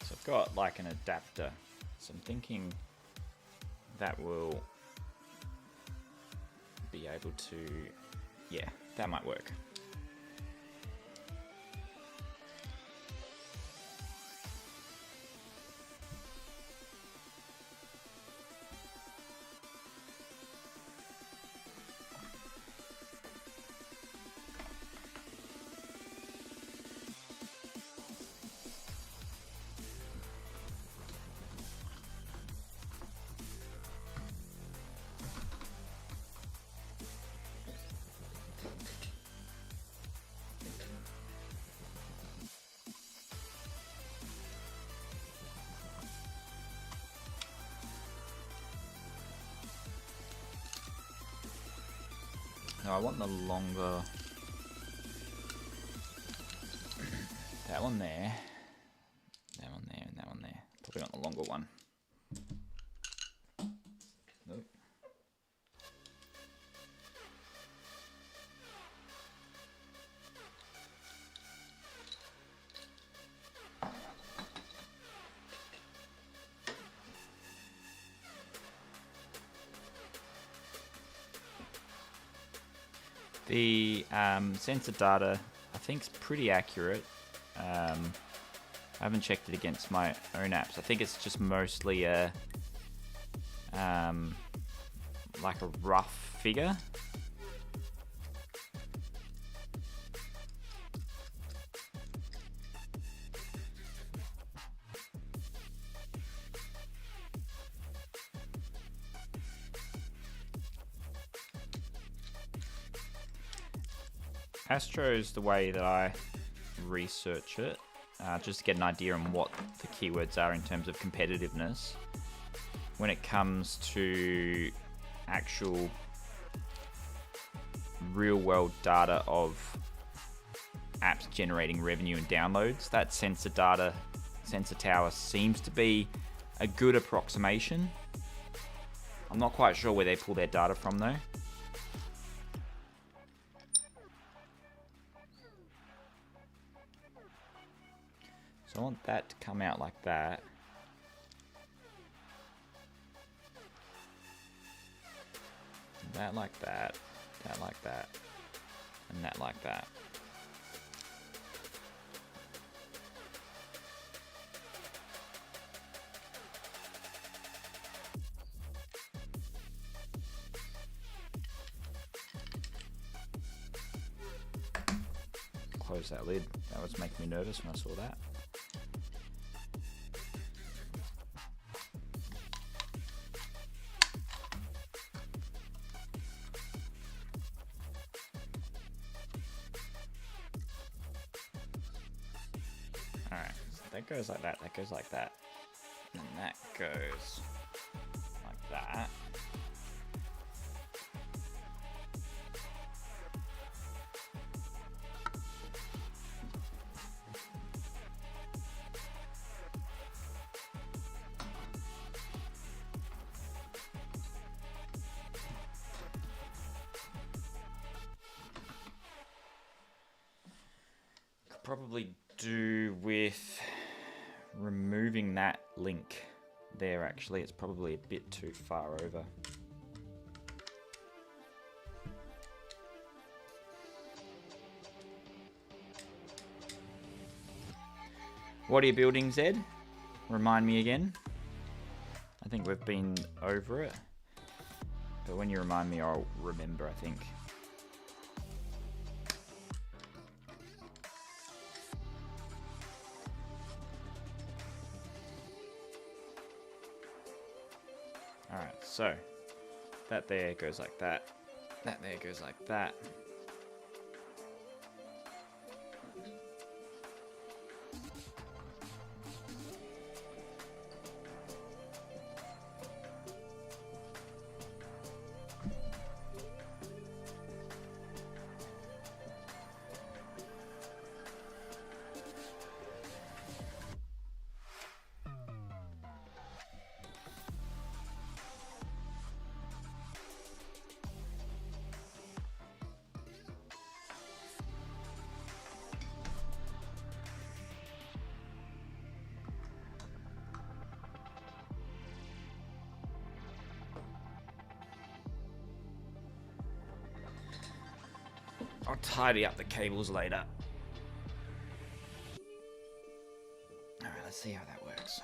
So I've got like an adapter, so I'm thinking that will be able to, yeah, that might work. No, I want the longer. That one there. That one there and that one there. Probably not the longer one. Nope. The sensor data, I think, is pretty accurate. I haven't checked it against my own apps. I think it's just mostly a like a rough figure. Astro's the way that I research it, just to get an idea on what the keywords are in terms of competitiveness. When it comes to actual real-world data of apps generating revenue and downloads, that sensor tower seems to be a good approximation. I'm not quite sure where they pull their data from though. So I want that to come out like that. That like that. That like that. And that like that. Close that lid. That was making me nervous when I saw that. Alright, so that goes like that, that goes like that, and that goes like that. Probably do with removing that link there. Actually, it's probably a bit too far over. What are you building, Zed? Remind me again. I think we've been over it, but when you remind me, I'll remember, I think. Alright, so that there goes like that. That there goes like that. I'll tidy up the cables later. Alright, let's see how that works.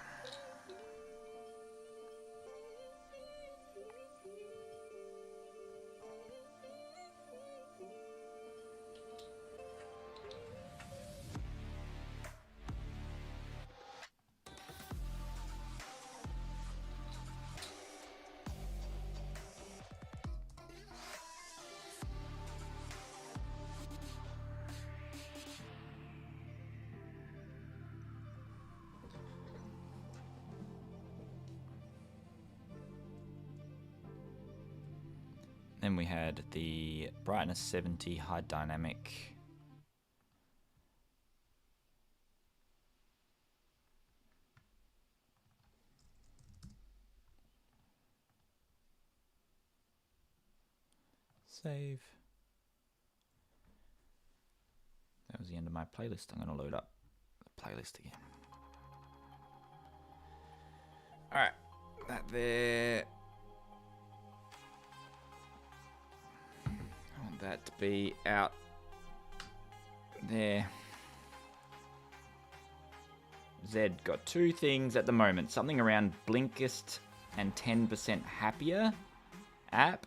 Then we had the brightness 70 high dynamic. Save. That was the end of my playlist. I'm going to load up the playlist again. Alright, that there. That to be out there. Zed got two things at the moment. Something around Blinkist and 10% Happier app.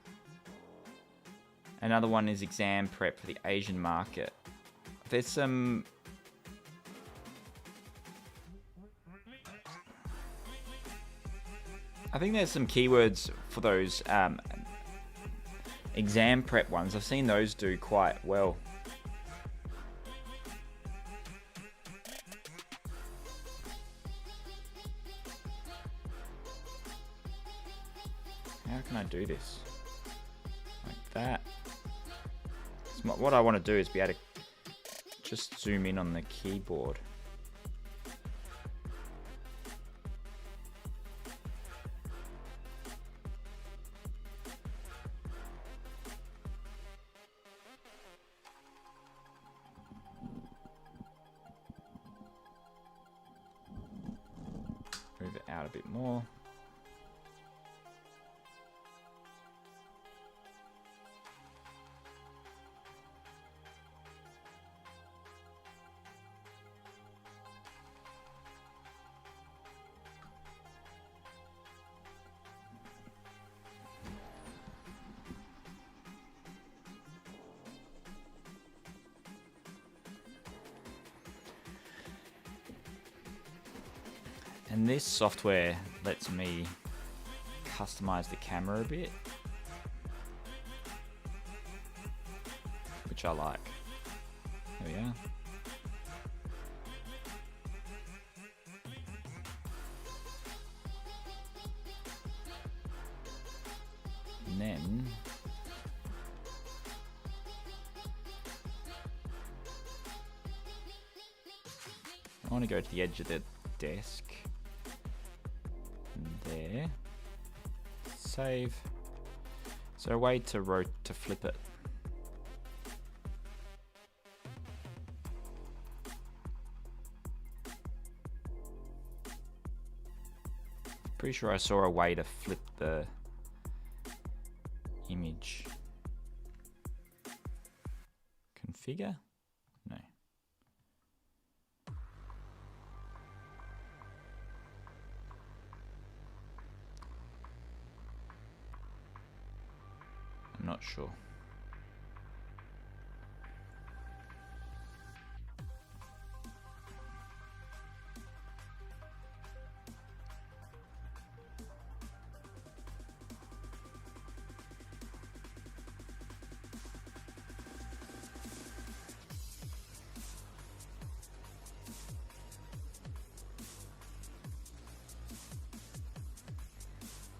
Another one is exam prep for the Asian market. There's some... I think there's some keywords for those exam prep ones. I've seen those do quite well. do this. Like that. What I want to do is be able to just zoom in on the keyboard. Move it out a bit more. And this software lets me customize the camera a bit, which I like. There we are. And then I want to go to the edge of the desk. There. Save. Is there a way to flip it? Pretty sure I saw a way to flip the image. Configure? No. I'm not sure.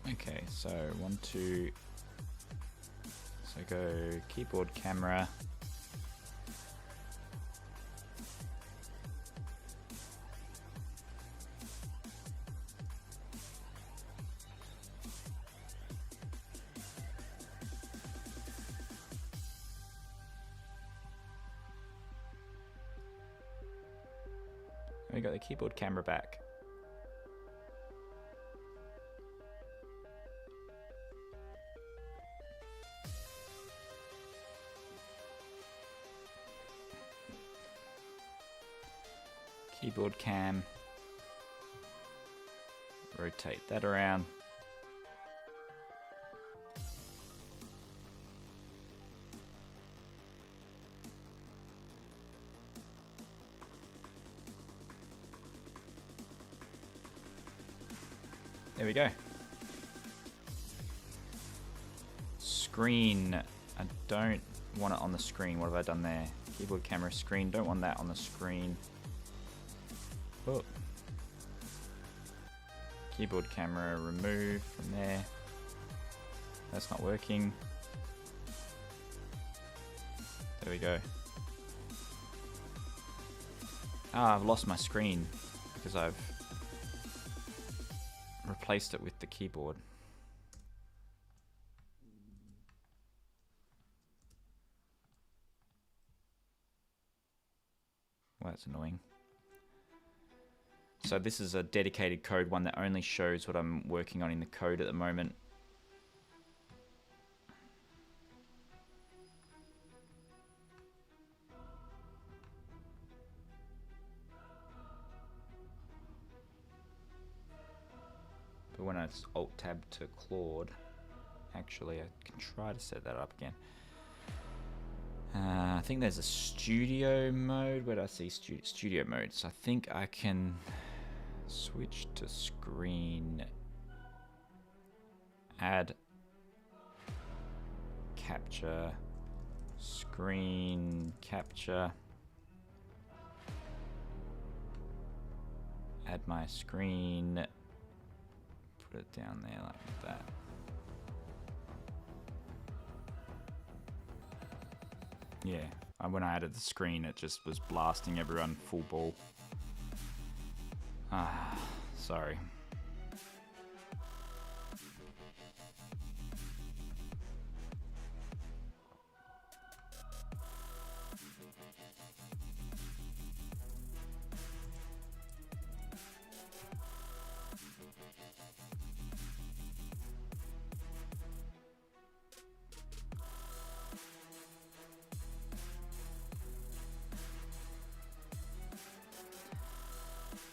Okay, so 1, 2. So go keyboard, camera. We got the keyboard, camera back. Keyboard cam, rotate that around. There we go. Screen, I don't want it on the screen. What have I done there? Keyboard, camera, screen, don't want that on the screen. Oh. Keyboard, camera, remove from there. That's not working. There we go. Ah, I've lost my screen because I've replaced it with the keyboard. Well, that's annoying. So this is a dedicated code, one that only shows what I'm working on in the code at the moment. But when I Alt-Tab to Claude, actually I can try to set that up again. I think there's a studio mode. Where do I see studio mode? So I think I can switch to screen, add capture, screen capture, add my screen, put it down there like that. Yeah, when I added the screen, it just was blasting everyone full ball. Ah, sorry.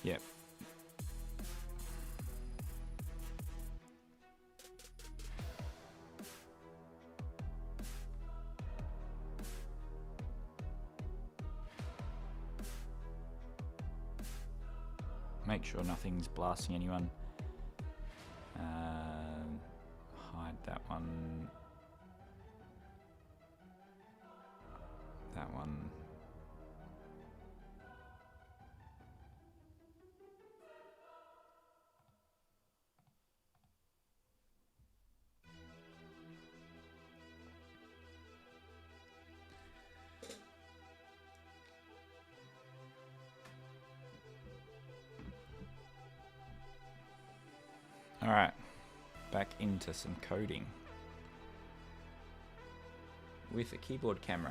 Yep. Make sure nothing's blasting anyone. Hide that one. That one. Alright, back into some coding with a keyboard camera.